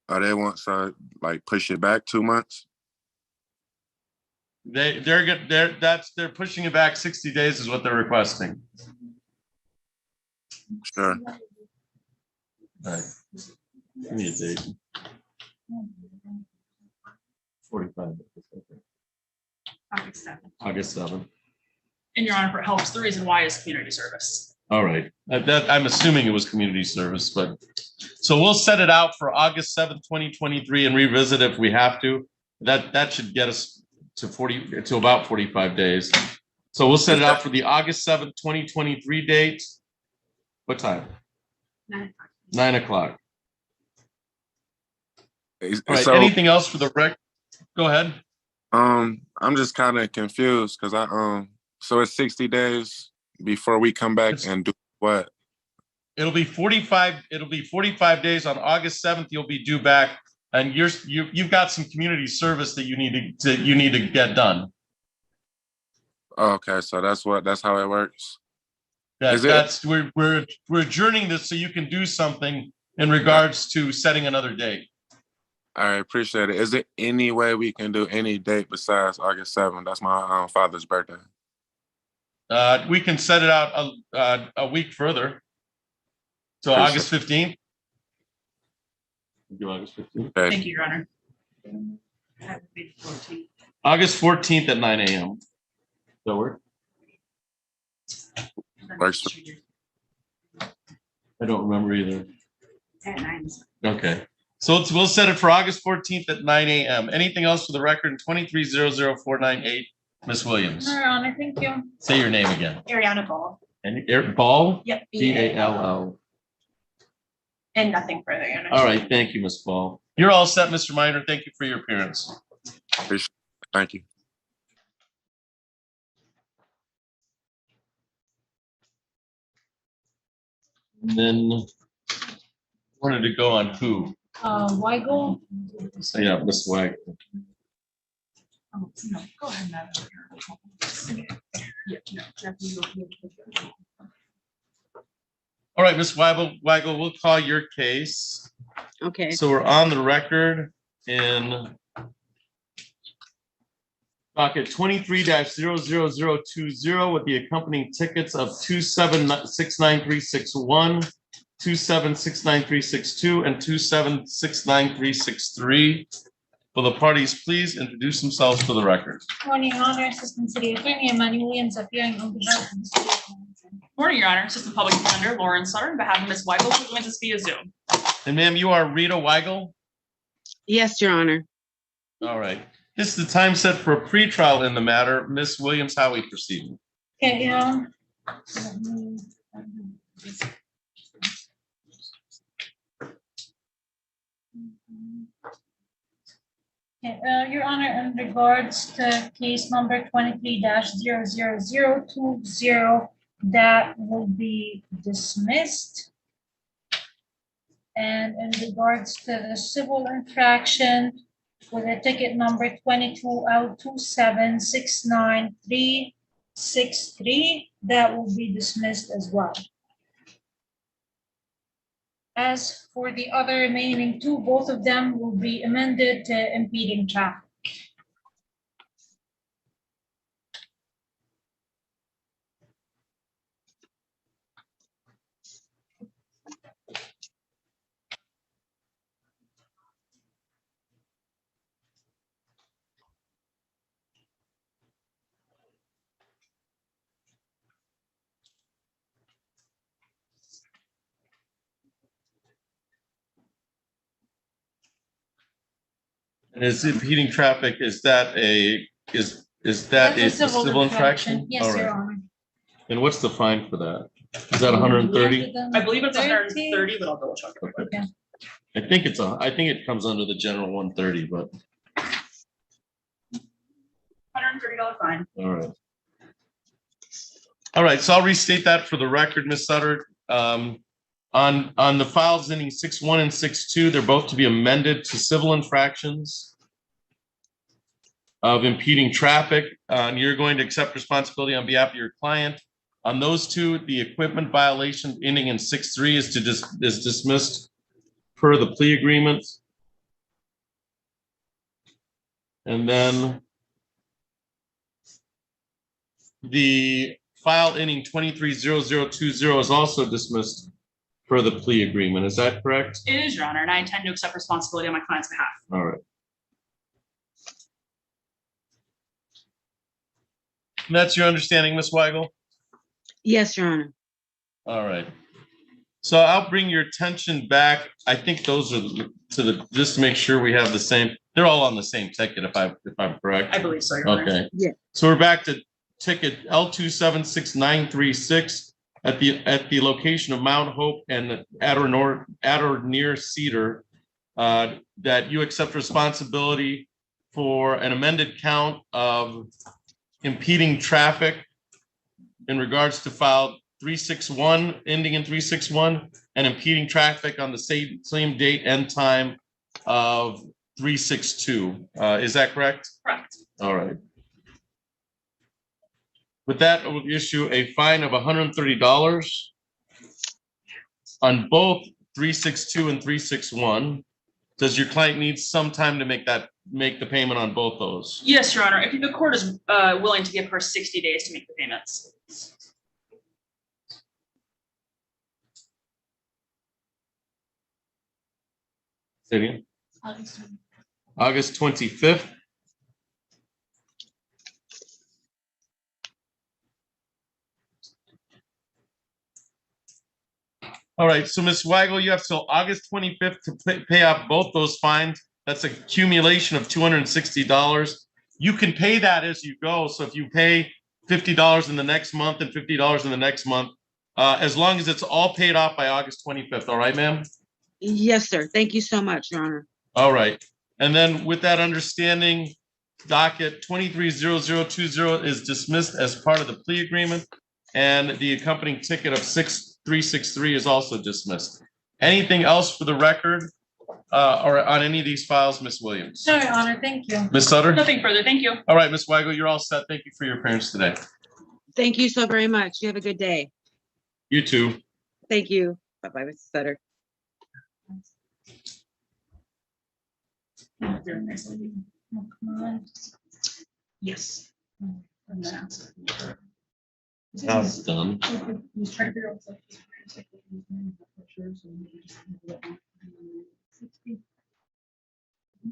Oh, they want to like push it back 2 months? They're pushing it back 60 days is what they're requesting. Sure. All right. Give me a date. 45. August 7th. August 7th. And Your Honor, if it helps, the reason why is community service. All right. I'm assuming it was community service, but so we'll set it out for August 7th, 2023 and revisit if we have to. That should get us to about 45 days. So we'll set it out for the August 7th, 2023 date. What time? 9 o'clock. All right. So, anything else for the rec? Go ahead. I'm just kind of confused because so it's 60 days before we come back and do what? It'll be 45 days on August 7th. You'll be due back, and you've got some community service that you need to get done. Okay, so that's how it works. We're adjourning this so you can do something in regards to setting another date. I appreciate it. Is there any way we can do any date besides August 7th? That's my father's birthday. We can set it out a week further. So August 15th. Do August 15th. Okay. Thank you, Your Honor. August 14th at 9 a.m. That work? Works. I don't remember either. At 9. Okay. So we'll set it for August 14th at 9 a.m. Anything else for the record? 23-00498, Ms. Williams. Your Honor, thank you. Say your name again. Ariana Ball. And Ball? Yep. B-A-L-L. And nothing further, Your Honor. All right. Thank you, Ms. Ball. You're all set, Mr. Minor. Thank you for your appearance. Thank you. And then wanted to go on who? Weigel. So yeah, Ms. Wag. Oh, no, go ahead, Madam. Yeah, no, All right, Ms. Weigel, we'll call your case. Okay. So we're on the record in docket 23-00020 with the accompanying tickets of 2769361, 2769-362 and 2769-363. Will the parties please introduce themselves for the record? Morning, Your Honor, Assistant City Attorney Emmanuel Williams appearing on behalf of the city of Lansing. Morning, Your Honor. Assistant Public Defender Lauren Sutter on behalf of Ms. Weigel, who joins us via Zoom. And ma'am, you are Rita Weigel? Yes, Your Honor. All right. This is the time set for a pretrial in the matter. Ms. Williams, how we proceed? Okay, Your Honor, in regards to case number 23-00020, that will be dismissed. And in regards to the civil infraction with a ticket number 22L2769363, that will be dismissed as well. As for the other remaining two, both of them will be amended to impeding traffic. And is impeding traffic, is that a civil infraction? Yes, All right. Your Honor. And what's the fine for that? Is that 130? I believe it's 130, but I'll double check. Okay. I think it comes under the general 130, but $130 fine. all right. All right, so I'll restate that for the record, Ms. Sutter. On the files ending 6-1 and 6-2, they're both to be amended to civil infractions of impeding traffic. And you're going to accept responsibility on behalf of your client. On those two, the equipment violation ending in 6-3 is dismissed per the plea agreement. And then the file ending 230020 is also dismissed per the plea agreement. Is that correct? It is, Your Honor, and I intend to accept responsibility on my client's behalf. All right. And that's your understanding, Ms. Weigel? Yes, Your Honor. All right. So I'll bring your attention back. I think those are just to make sure we have the same, they're all on the same ticket if I'm correct. I believe so, Your Honor. Okay. Yeah. So we're back to ticket L276936 at the location of Mount Hope and at or near Cedar, that you accept responsibility for an amended count of impeding traffic in regards to file 361, ending in 361, and impeding traffic on the same date and time of 362. Is that correct? Correct. All right. With that, I will issue a fine of $130 on both 362 and 361. Does your client need some time to make the payment on both those? Yes, Your Honor. If the court is willing to give her 60 days to make the payments. Say it again. August 25th. All right, so Ms. Weigel, you have till August 25th to pay off both those fines. That's an accumulation of $260. You can pay that as you go. So if you pay $50 in the next month and $50 in the next month, as long as it's all paid off by August 25th. All right, ma'am? Yes, sir. Thank you so much, Your Honor. All right. And then with that understanding, docket 230020 is dismissed as part of the plea agreement, and the accompanying ticket of 6363 is also dismissed. Anything else for the record or on any of these files, Ms. Williams? No, Your Honor, thank you. Ms. Sutter? Nothing further. Thank you. All right, Ms. Weigel, you're all set. Thank you for your appearance today. Thank you so very much. You have a good day. You too. Thank you. Bye-bye, Mr. Sutter. Yes. Now it's done.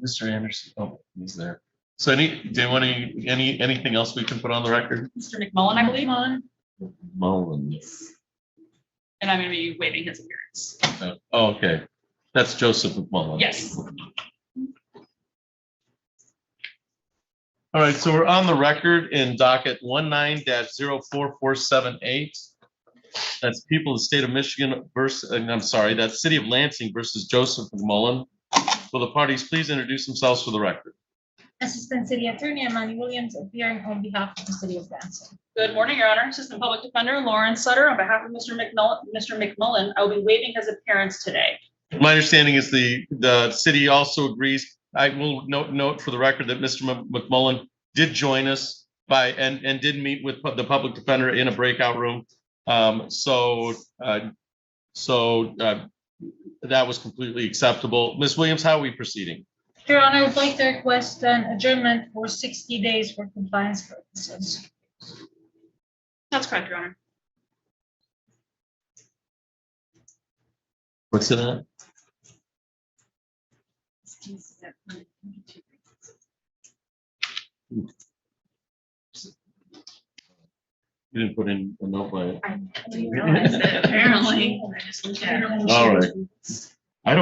Mr. Anderson, oh, he's there. So do you want anything else we can put on the record? Mr. McMullen, I believe, Mullen. and I'm gonna be waiving his appearance. Oh, okay. That's Joseph McMullen. Yes. All right, so we're on the record in docket 19-04478. That's people of the state of Michigan versus, I'm sorry, that's City of Lansing versus Joseph McMullen. Will the parties please introduce themselves for the record? Assistant City Attorney Amani Williams appearing on behalf of the City of Lansing. Good morning, Your Honor. Assistant Public Defender Lauren Sutter, on behalf of Mr. McMullen, I will be waiving his appearance today. My understanding is the city also agrees. I will note for the record that Mr. McMullen did join us and did meet with the public defender in a breakout room. So that was completely acceptable. Ms. Williams, how are we proceeding? Your Honor, I would like to request an adjournment for 60 days for compliance purposes. That's correct, Your Honor. What's it at? You didn't put in a note by it. I didn't realize it, apparently. All right. I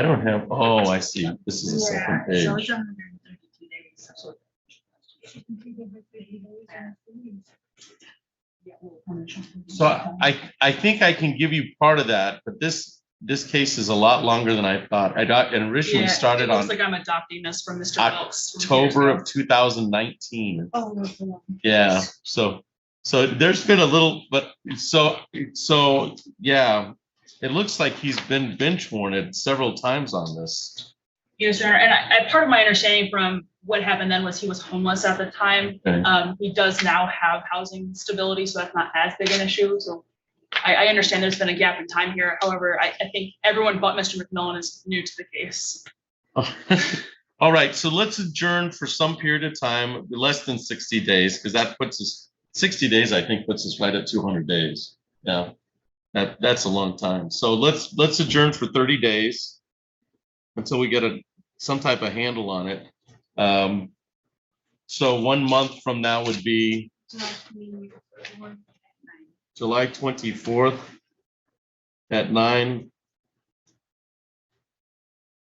don't have, oh, I see. This is the second page. So it's 132 days. So I think I can give you part of that, but this case is a lot longer than I thought. I originally started It looks on like I'm adopting this from Mr. Wilkes. October of 2019. Oh, no. Yeah, so there's been a little, but so yeah, it looks like he's been bench warranted several times on this. Yes, Your Honor, and part of my understanding from what happened then was he was homeless at the time. Okay. He does now have housing stability, so that's not as big an issue. So I understand there's been a gap in time here. However, I think everyone but Mr. McMillan is new to the case. All right, so let's adjourn for some period of time, less than 60 days, because that puts us, 60 days, I think, puts us right at 200 days. Yeah, that's a long time. So let's adjourn for 30 days until we get some type of handle on it. So 1 month from now would be July 24th at 9.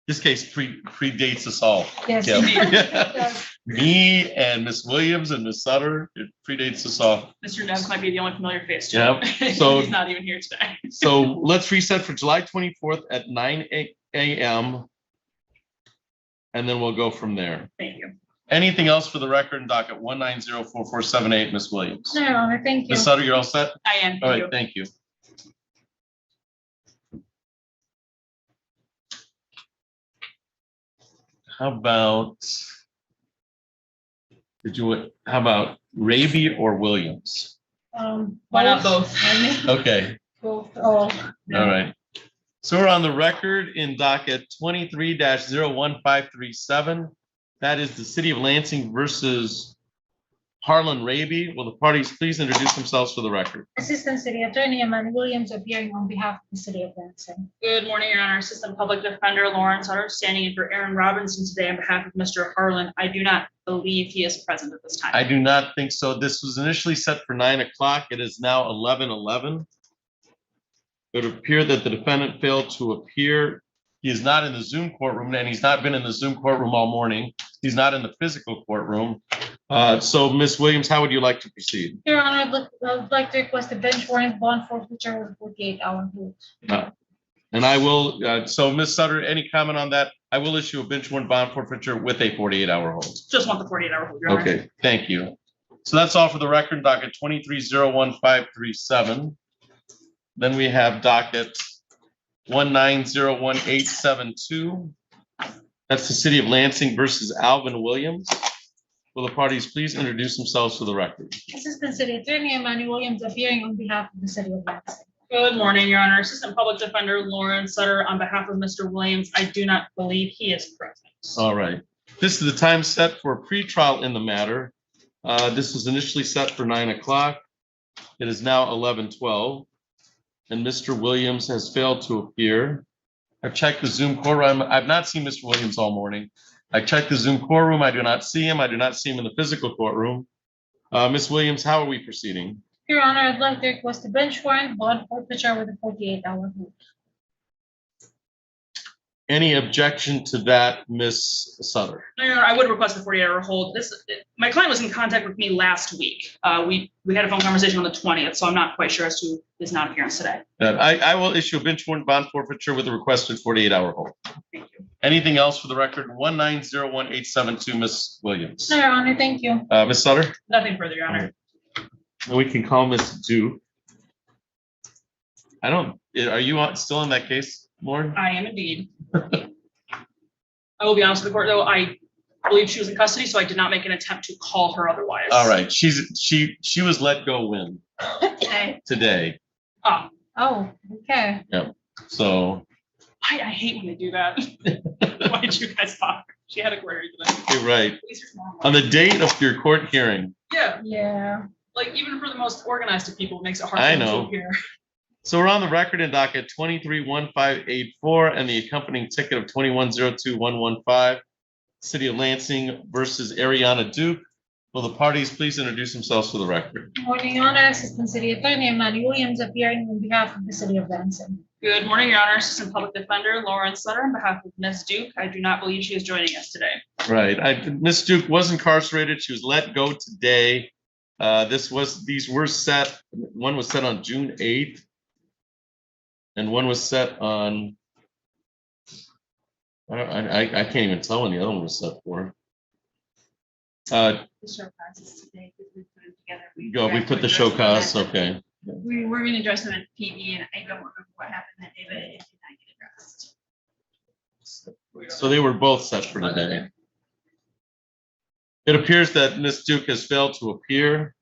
This case predates us all. Yes. Yeah. Me and Miss Williams and Miss Sutter, it predates us all. Mr. Debs might be the only familiar face to Yep. him. So- He's not even here today. So let's reset for July 24th at 9 a.m. And then we'll go from there. Thank you. Anything else for the record in docket 1904478, Miss Williams? No, Your Honor, thank you. Miss Sutter, you're all set? I am. All Thank right, thank you. How about Raby or Williams? Why not both? Okay, Both. Oh. all right. So we're on the record in docket 23-01537. That is the City of Lansing versus Harlan Raby. Will the parties please introduce themselves for the record? Assistant City Attorney Amani Williams appearing on behalf of the City of Lansing. Good morning, Your Honor. Assistant Public Defender Lauren Sutter, standing in for Aaron Robinson today on behalf of Mr. Harlan. I do not believe he is present at this time. I do not think so. This was initially set for 9 o'clock. It is now 11:11. It would appear that the defendant failed to appear. He is not in the Zoom courtroom, and he's not been in the Zoom courtroom all morning. He's not in the physical courtroom. So, Ms. Williams, how would you like to proceed? Your Honor, I would like to request a bench warrant bond forfeiture with 48-hour hold. And I will, so Ms. Sutter, any comment on that? I will issue a bench warrant bond forfeiture with a 48-hour hold. Just want the 48-hour hold, Your Honor. Okay, thank you. So that's all for the record, docket 23-01537. Then we have docket 1901872. That's the City of Lansing versus Alvin Williams. Will the parties please introduce themselves for the record? Assistant City Attorney Amani Williams appearing on behalf of the City of Lansing. Good morning, Your Honor. Assistant Public Defender Lauren Sutter on behalf of Mr. Williams. I do not believe he is present. All right. This is the time set for a pretrial in the matter. This was initially set for 9 o'clock. It is now 11:12, and Mr. Williams has failed to appear. I've checked the Zoom core room. I've not seen Mr. Williams all morning. I checked the Zoom core room. I do not see him. I do not see him in the physical courtroom. Ms. Williams, how are we proceeding? Your Honor, I'd like to request a bench warrant, bond forfeiture with a 48-hour hold. Any objection to that, Ms. Sutter? No, Your Honor, I would request a 48-hour hold. My client was in contact with me last week. We had a phone conversation on the 20th, so I'm not quite sure as to his non-appearance today. I will issue a bench warrant bond forfeiture with a requested 48-hour hold. Thank you. Anything else for the record? 1901872, Ms. Williams. No, Your Honor, thank you. Ms. Sutter? Nothing further, Your Honor. And we can call Ms. Duke. Are you still on that case, Lauren? I am indeed. I will be honest with the court, though. I believe she was in custody, so I did not make an attempt to call her otherwise. All right, she was let go when? Today. Oh, okay. Yep. So. I hate when they do that. Why did you guys talk? She had a query today. You're right. On the date of your court hearing. Yeah. Like even for the most organized of people, it makes it hard I for them know. to appear. So we're on the record in docket 231584 and the accompanying ticket of 2102115, City of Lansing versus Ariana Duke. Will the parties please introduce themselves for the record? Good morning, Your Honor. Assistant City Attorney Manny Williams appearing on behalf of the City of Lansing. Good morning, Your Honor. Assistant Public Defender Lauren Sutter on behalf of Ms. Duke. I do not believe she is joining us today. Right. Ms. Duke was incarcerated. She was let go today. These were set. One was set on June 8th. And one was set on, I can't even tell when the other one was set for. The show causes today, because we put them together. Go, we put the show cause, okay. We were gonna address them at PB, and I don't remember what happened that day, but it did not get addressed. So they were both set for today. It appears that Ms. Duke has failed to appear.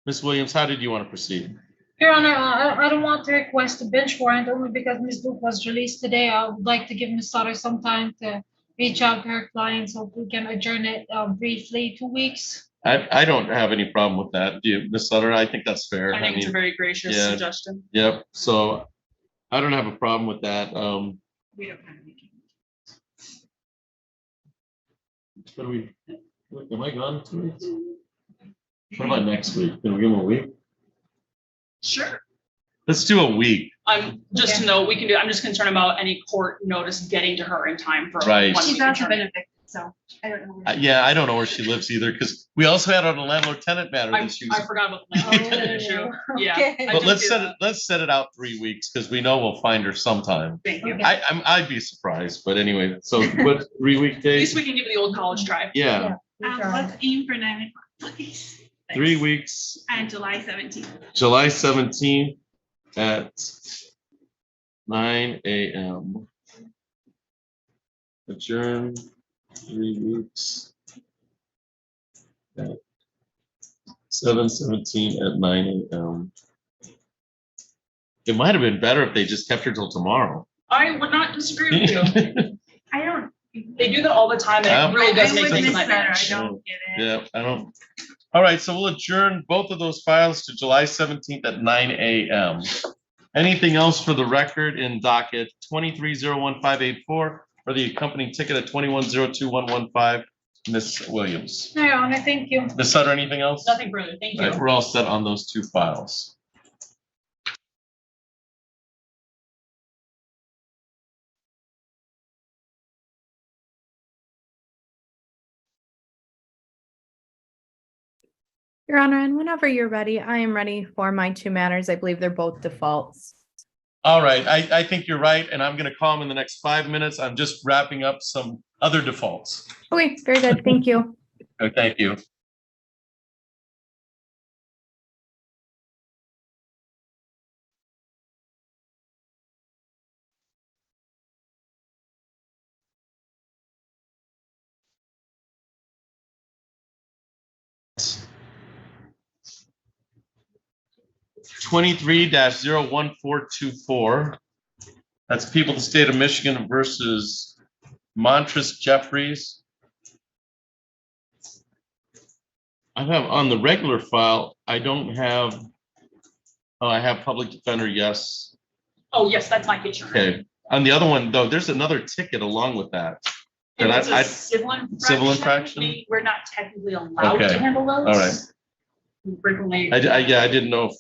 Ms. Williams, how did you want to proceed? Your Honor, I don't want to request a bench warrant only because Ms. Duke was released today. I would like to give Ms. Sutter some time to reach out to her clients so we can adjourn it briefly, 2 weeks. I don't have any problem with that. Do you, Ms. Sutter? I think that's fair. I think it's a very gracious suggestion. Yep. So I don't have a problem with that. We don't have any. What do we? Am I gone 2 weeks? What about next week? Can we give them a week? Sure. Let's do a week. I'm just to know we can do. I'm just concerned about any court notice getting to her in time for Right. one She's week also adjournment. been evicted, so I don't know. where she Yeah, I don't know where she lives either because we also had on a landlord tenant matter that she was. I forgot about the landlord tenant issue. Yeah. Okay. I But did let's do set that. it. Let's set it out 3 weeks because we know we'll find her sometime. Thank you. Okay. I'd be surprised, but anyway. So what 3 week At days? least we can give it the old college try. Yeah, Let's aim for 9 o'clock, please. 3 weeks. And July 17th. July 17th at 9 a.m. Adjourn 3 weeks. At 7:17 at 9 a.m. It might have been better if they just kept her till tomorrow. I would not disagree with you. I don't. They do that all the time, and it really does I make things witnessed that, nightmarish. I don't get it. Yeah, I don't. All right, so we'll adjourn both of those files to July 17th at 9 a.m. Anything else for the record in docket 2301584 or the accompanying ticket at 2102115, Ms. Williams? No, Your Honor, thank you. Ms. Sutter, anything else? Nothing further. Thank All you. right, we're all set on those two files. Your Honor, and whenever you're ready, I am ready for my 2 matters. I believe they're both defaults. All right, I think you're right, and I'm going to call them in the next 5 minutes. I'm just wrapping up some other defaults. Okay, very good. Thank you. Thank you. (23-01424). That's people of the state of Michigan versus Montrose Jeffries. I have on the regular file, I don't have, oh, I have public defender, yes. Oh, yes, that's my picture. Okay, on the other one, though, there's another ticket along with that. If That it's a civil infraction, we're not technically allowed Okay, to handle those. all right. Frequently. Yeah, I didn't know.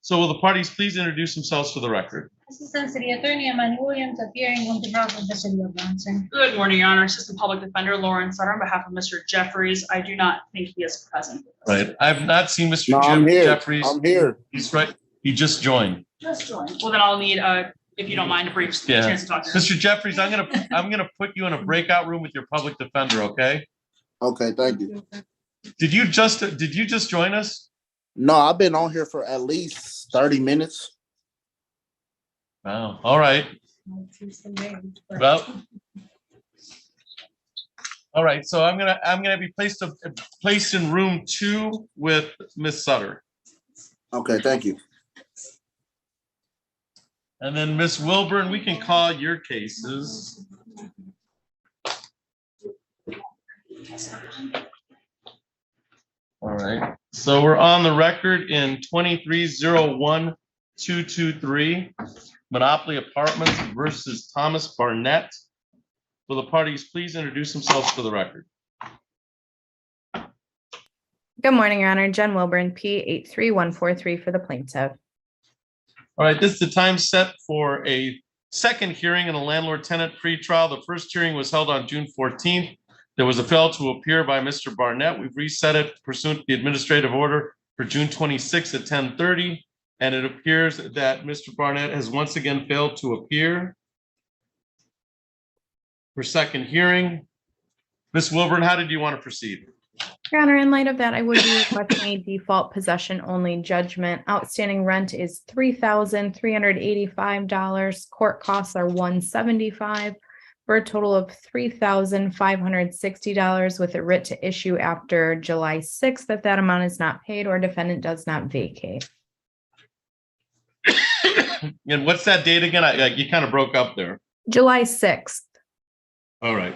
So will the parties please introduce themselves for the record? Assistant City Attorney Emmanuel Williams appearing on behalf of the City of Lansing. Good morning, Your Honor. Assistant Public Defender Lauren Sutter on behalf of Mr. Jeffries. I do not think he is present. Right, I've not seen Mr. No, I'm here. Jeffries. I'm here. He's right, he just joined. Just joined. Well, then I'll need, if you don't mind, a brief Yeah, chance to talk to him. Mr. Jeffries, I'm gonna put you in a breakout room with your public defender, okay? Okay, thank you. Did you just join us? No, I've been on here for at least 30 minutes. Wow, all right, well. All right, so I'm gonna be placed in room 2 with Miss Sutter. Okay, thank you. And then Miss Wilburn, we can call your cases. All right, so we're on the record in 2301-223, Monopoly Apartments versus Thomas Barnett. Will the parties please introduce themselves for the record? Good morning, Your Honor. Jen Wilburn, P 83143 for the plaintiff. All right, this is the time set for a second hearing in a landlord-tenant pretrial. The first hearing was held on June 14th. There was a fail to appear by Mr. Barnett. We've reset it pursuant to the administrative order for June 26th at 10:30. And it appears that Mr. Barnett has once again failed to appear for second hearing. Ms. Wilburn, how did you want to proceed? Your Honor, in light of that, I would be requesting a default possession only judgment. Outstanding rent is $3,385. Court costs are $175 for a total of $3,560 with a writ to issue after July 6th if that amount is not paid or defendant does not vacate. And what's that date again? You kind of broke up there. July 6th. All right.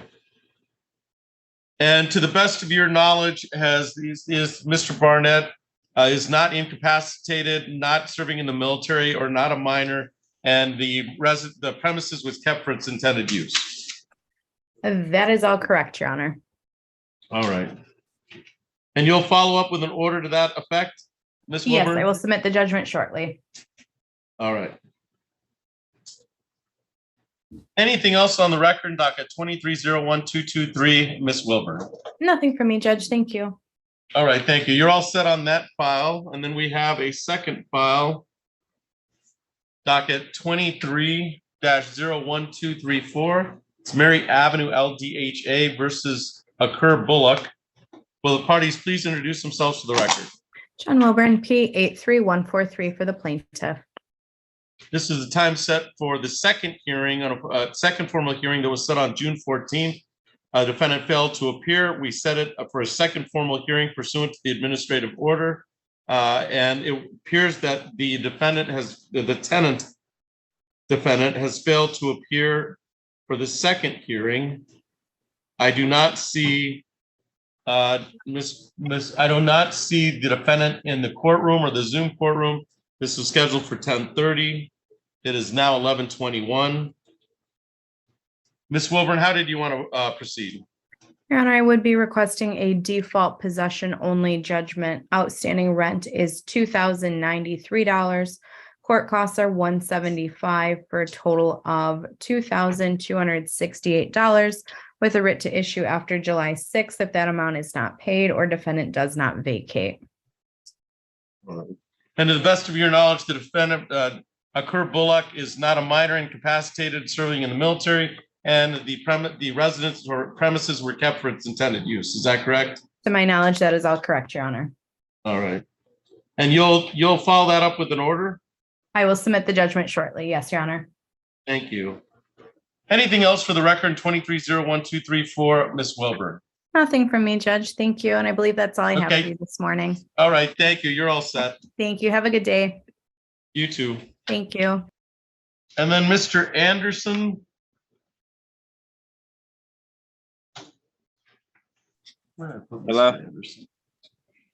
And to the best of your knowledge, is Mr. Barnett is not incapacitated, not serving in the military, or not a minor, and the premises was kept for its intended use. That is all correct, Your Honor. All right. And you'll follow up with an order to that effect, Ms. Yes, Wilburn? I will submit the judgment shortly. All right. Anything else on the record, docket 2301-223, Ms. Wilburn? Nothing for me, Judge. Thank you. All right, thank you. You're all set on that file. And then we have a second file, docket 23-01234. It's Mary Avenue LDHA versus Kerr Bullock. Will the parties please introduce themselves to the record? John Wilburn, P 83143 for the plaintiff. This is the time set for the second hearing on a second formal hearing that was set on June 14th. Defendant failed to appear. We set it for a second formal hearing pursuant to the administrative order. And it appears that the tenant defendant has failed to appear for the second hearing. I do not see I do not see the defendant in the courtroom or the Zoom courtroom. This was scheduled for 10:30. It is now 11:21. Ms. Wilburn, how did you want to proceed? Your Honor, I would be requesting a default possession only judgment. Outstanding rent is $2,093. Court costs are $175 for a total of $2,268 with a writ to issue after July 6th if that amount is not paid or defendant does not vacate. And to the best of your knowledge, the defendant, Kerr Bullock, is not a minor, incapacitated, serving in the military, and the residence or premises were kept for its intended use. Is that correct? To my knowledge, that is all correct, Your Honor. All right. And you'll follow that up with an order? I will submit the judgment shortly. Yes, Your Honor. Thank you. Anything else for the record? 23-01234, Ms. Wilburn. Nothing from me, Judge. Thank you. And I believe that's all I have for you this morning. All right. Thank you. You're all set. Thank you. Have a good day. You too. Thank you. And then Mr. Anderson. Hello?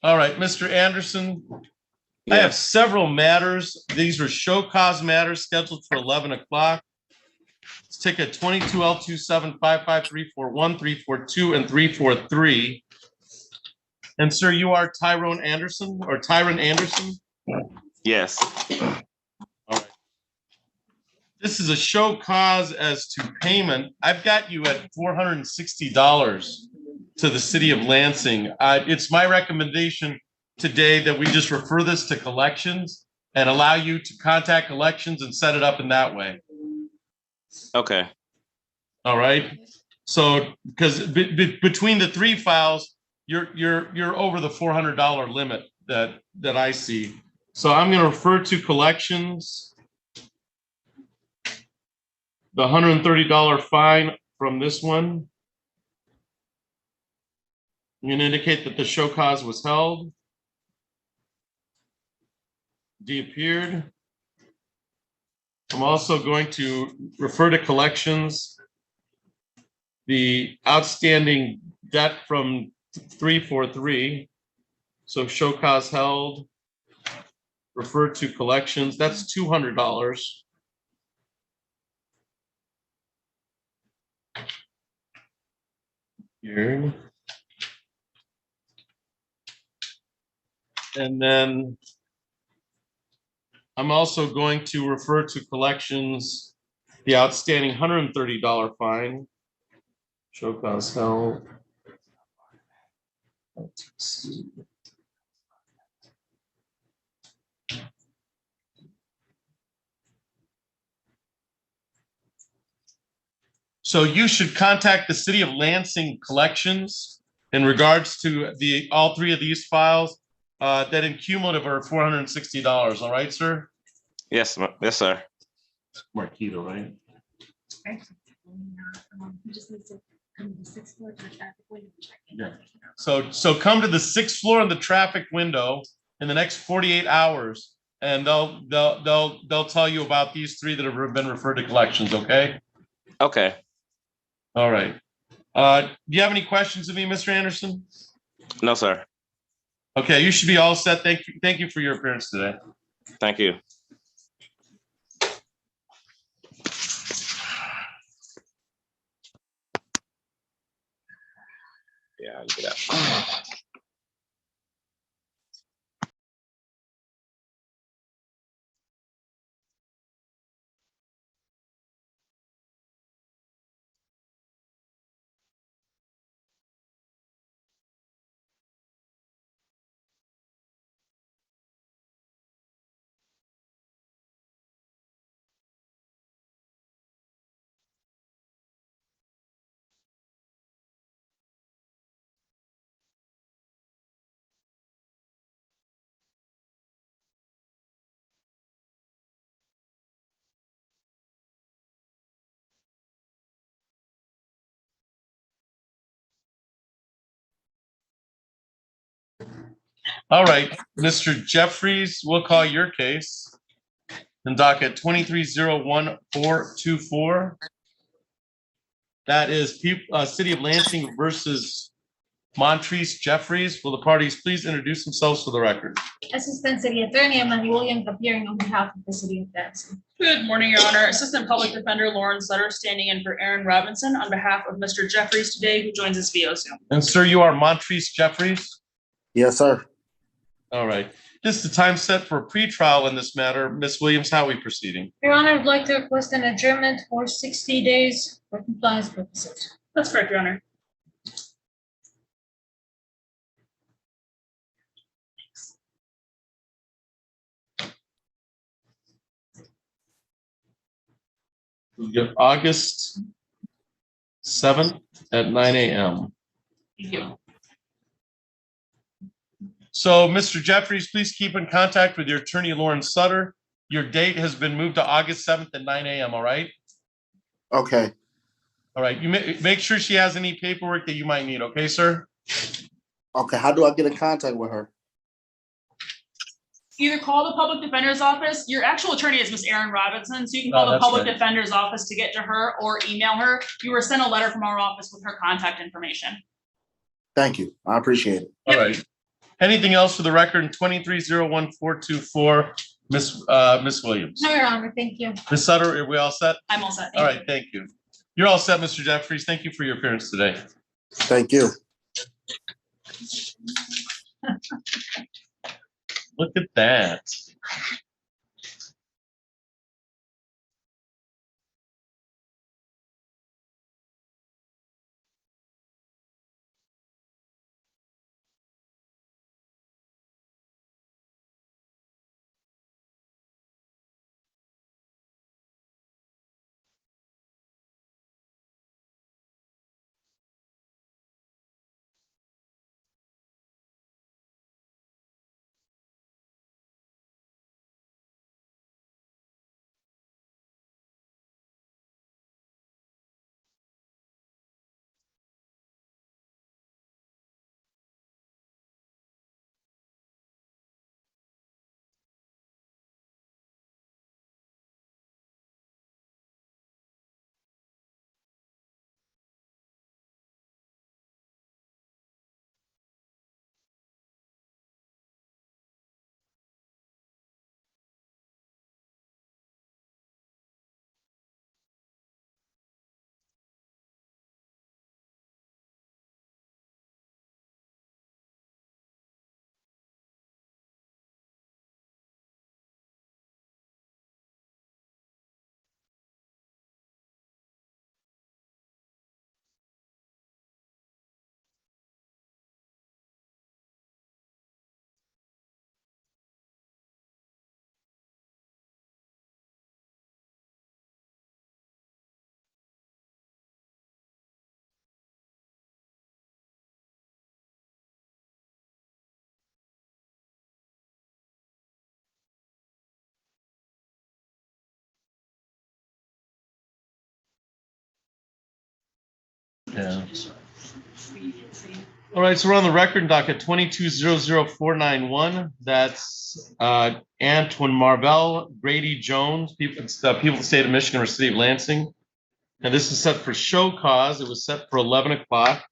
All right, Mr. Anderson. I have several matters. These are show cause matters scheduled for 11 o'clock. It's ticket 22L2755341, 342, and 343. And sir, you are Tyrone Anderson or Tyron Anderson? Yes. All right. This is a show cause as to payment. I've got you at $460 to the city of Lansing. It's my recommendation today that we just refer this to collections and allow you to contact collections and set it up in that way. Okay. All right. So, because between the three files, you're over the $400 limit that I see. So I'm going to refer to collections. The $130 fine from this one. I'm going to indicate that the show cause was held. Appeared. I'm also going to refer to collections the outstanding debt from 343. So show cause held. Refer to collections. That's $200. Here. And then I'm also going to refer to collections the outstanding $130 fine. Show cause held. Let's see. So you should contact the city of Lansing collections in regards to all three of these files that in cumulative are $460. All right, sir? Yes, yes, sir. Marquito, right? Yeah. So come to the 6th floor in the traffic window in the next 48 hours, and they'll tell you about these three that have been referred to collections. Okay. Okay. All right. Do you have any questions of me, Mr. Anderson? No, sir. Okay, you should be all set. Thank you for your appearance today. Thank you. Yeah, I'll get out. All right, Mr. Jeffries, we'll call your case in docket 2301-424. That is City of Lansing versus Montrese Jeffries. Will the parties please introduce themselves for the record? Assistant City Attorney Emily Williams appearing on behalf of the City of Lansing. Good morning, Your Honor. Assistant Public Defender Lauren Sutter standing in for Aaron Robinson on behalf of Mr. Jeffries today, who joins us via Zoom. And sir, you are Montrese Jeffries? Yes, sir. All right. This is the time set for a pretrial in this matter. Ms. Williams, how are we proceeding? Your Honor, I'd like to request an adjournment for 60 days for compliance purposes. That's correct, Your Honor. We get August 7th at 9 a.m. Thank you. So, Mr. Jeffries, please keep in contact with your attorney, Lauren Sutter. Your date has been moved to August 7th at 9 a.m., all right? Okay. All right. You make sure she has any paperwork that you might need, okay, sir? Okay, how do I get in contact with her? Either call the public defender's office. Your actual attorney is Miss Erin Robinson, so you can call the that's public right. defender's office to get to her or email her. You were sent a letter from our office with her contact information. Thank you. I appreciate it. All right. Anything else for the record in 23-01424, Miss Williams? No, Your Honor, thank you. Ms. Sutter, are we all set? I'm all set. All right, thank you. You're all set, Mr. Jeffries. Thank you for your appearance today. Thank you. Look at that. Yeah. All right, so we're on the record docket 22-00491. That's Antoine Marvell, Grady Jones, people of the state of Michigan or city of Lansing. And this is set for show cause. It was set for 11 o'clock.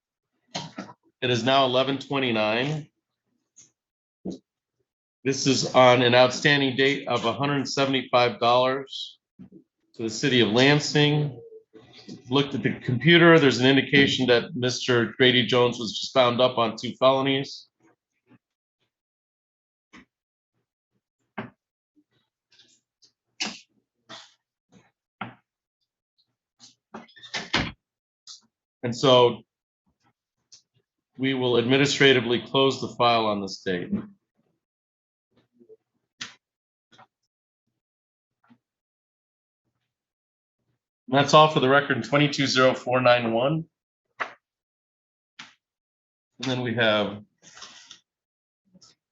It is now 11:29. This is on an outstanding date of $175 to the city of Lansing. Looked at the computer. There's an indication that Mr. Grady Jones was just found up on 2 felonies. And so we will administratively close the file on this date. And that's all for the record in 22-00491. And then we have,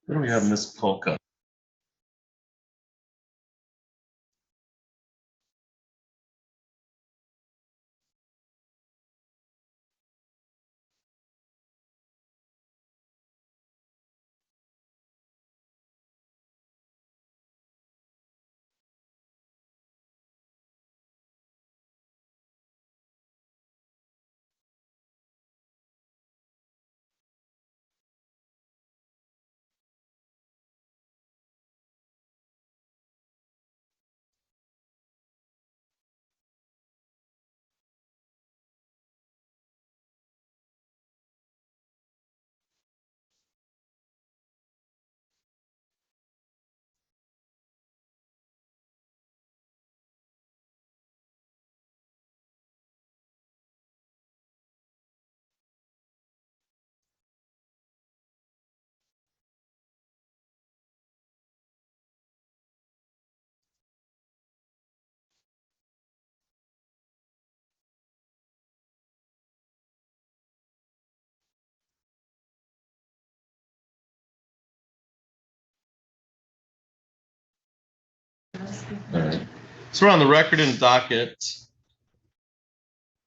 where do we have Ms. Polka? All right. So we're on the record in docket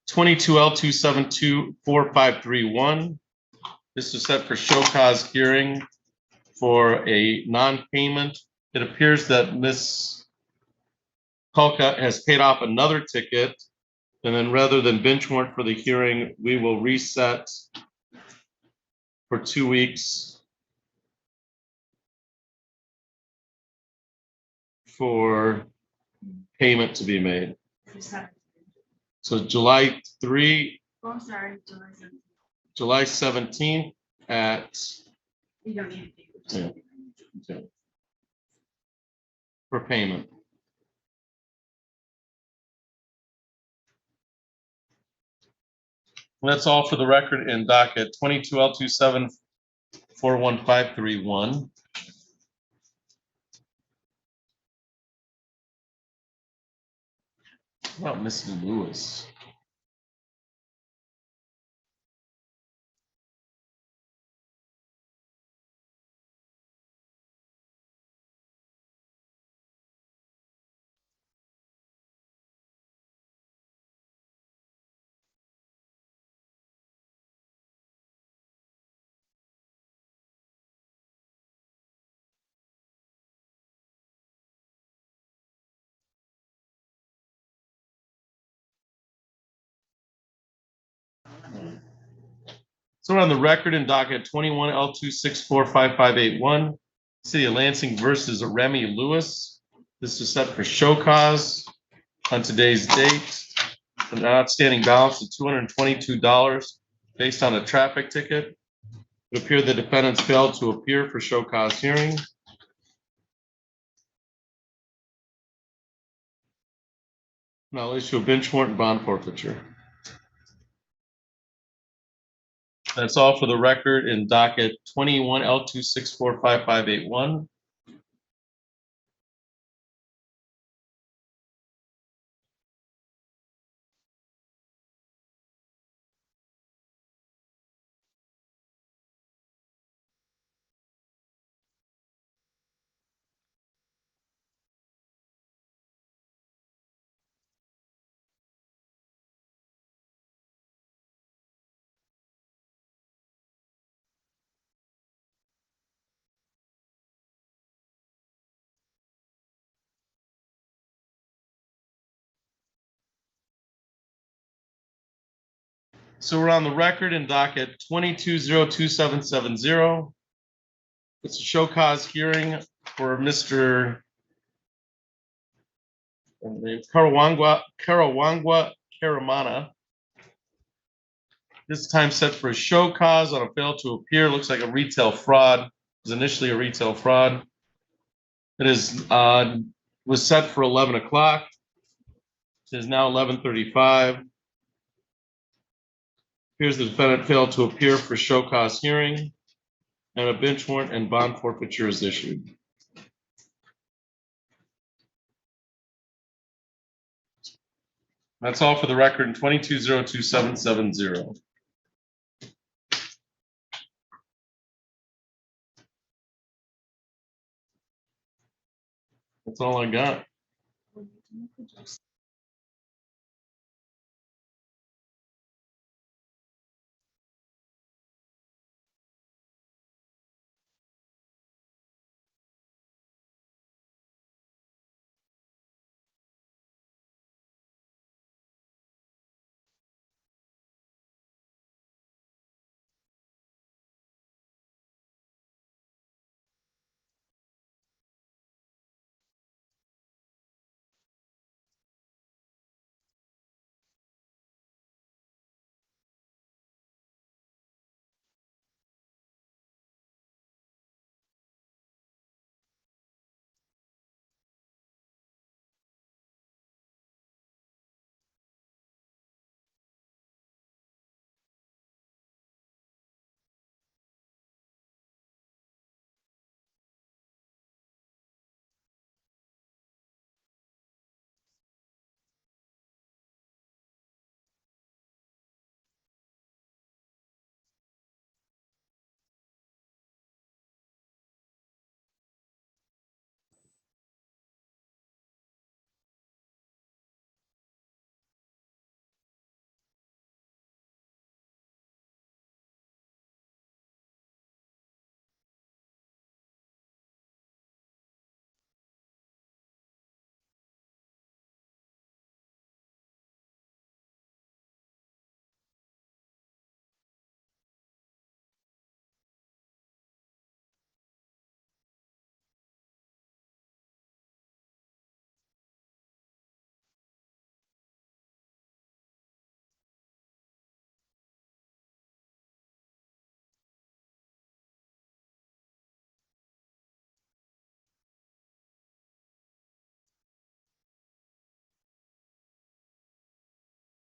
22L2724531. This is set for show cause hearing for a non-payment. It appears that Ms. Polka has paid off another ticket, and then rather than bench warrant for the hearing, we will reset for 2 weeks for payment to be made. So July 3, Oh, I'm sorry. July 17th at, You don't need yeah, okay, for payment. That's all for the record in docket 22L27411531. What about Mrs. Lewis? So we're on the record in docket 21L26455581, City of Lansing versus Remy Lewis. This is set for show cause on today's date. An outstanding balance of $222 based on a traffic ticket. It appeared the defendants failed to appear for show cause hearing. And I'll issue a bench warrant and bond forfeiture. That's all for the record in docket 21L26455581. So we're on the record in docket 22027770. It's a show cause hearing for Mr. Karawangwa Karamana. This time set for a show cause on a fail to appear. Looks like a retail fraud. It was initially a retail fraud. It is was set for 11 o'clock. It is now 11:35. Here's the defendant failed to appear for show cause hearing, and a bench warrant and bond forfeiture is issued. That's all for the record in 22027770. That's all I got.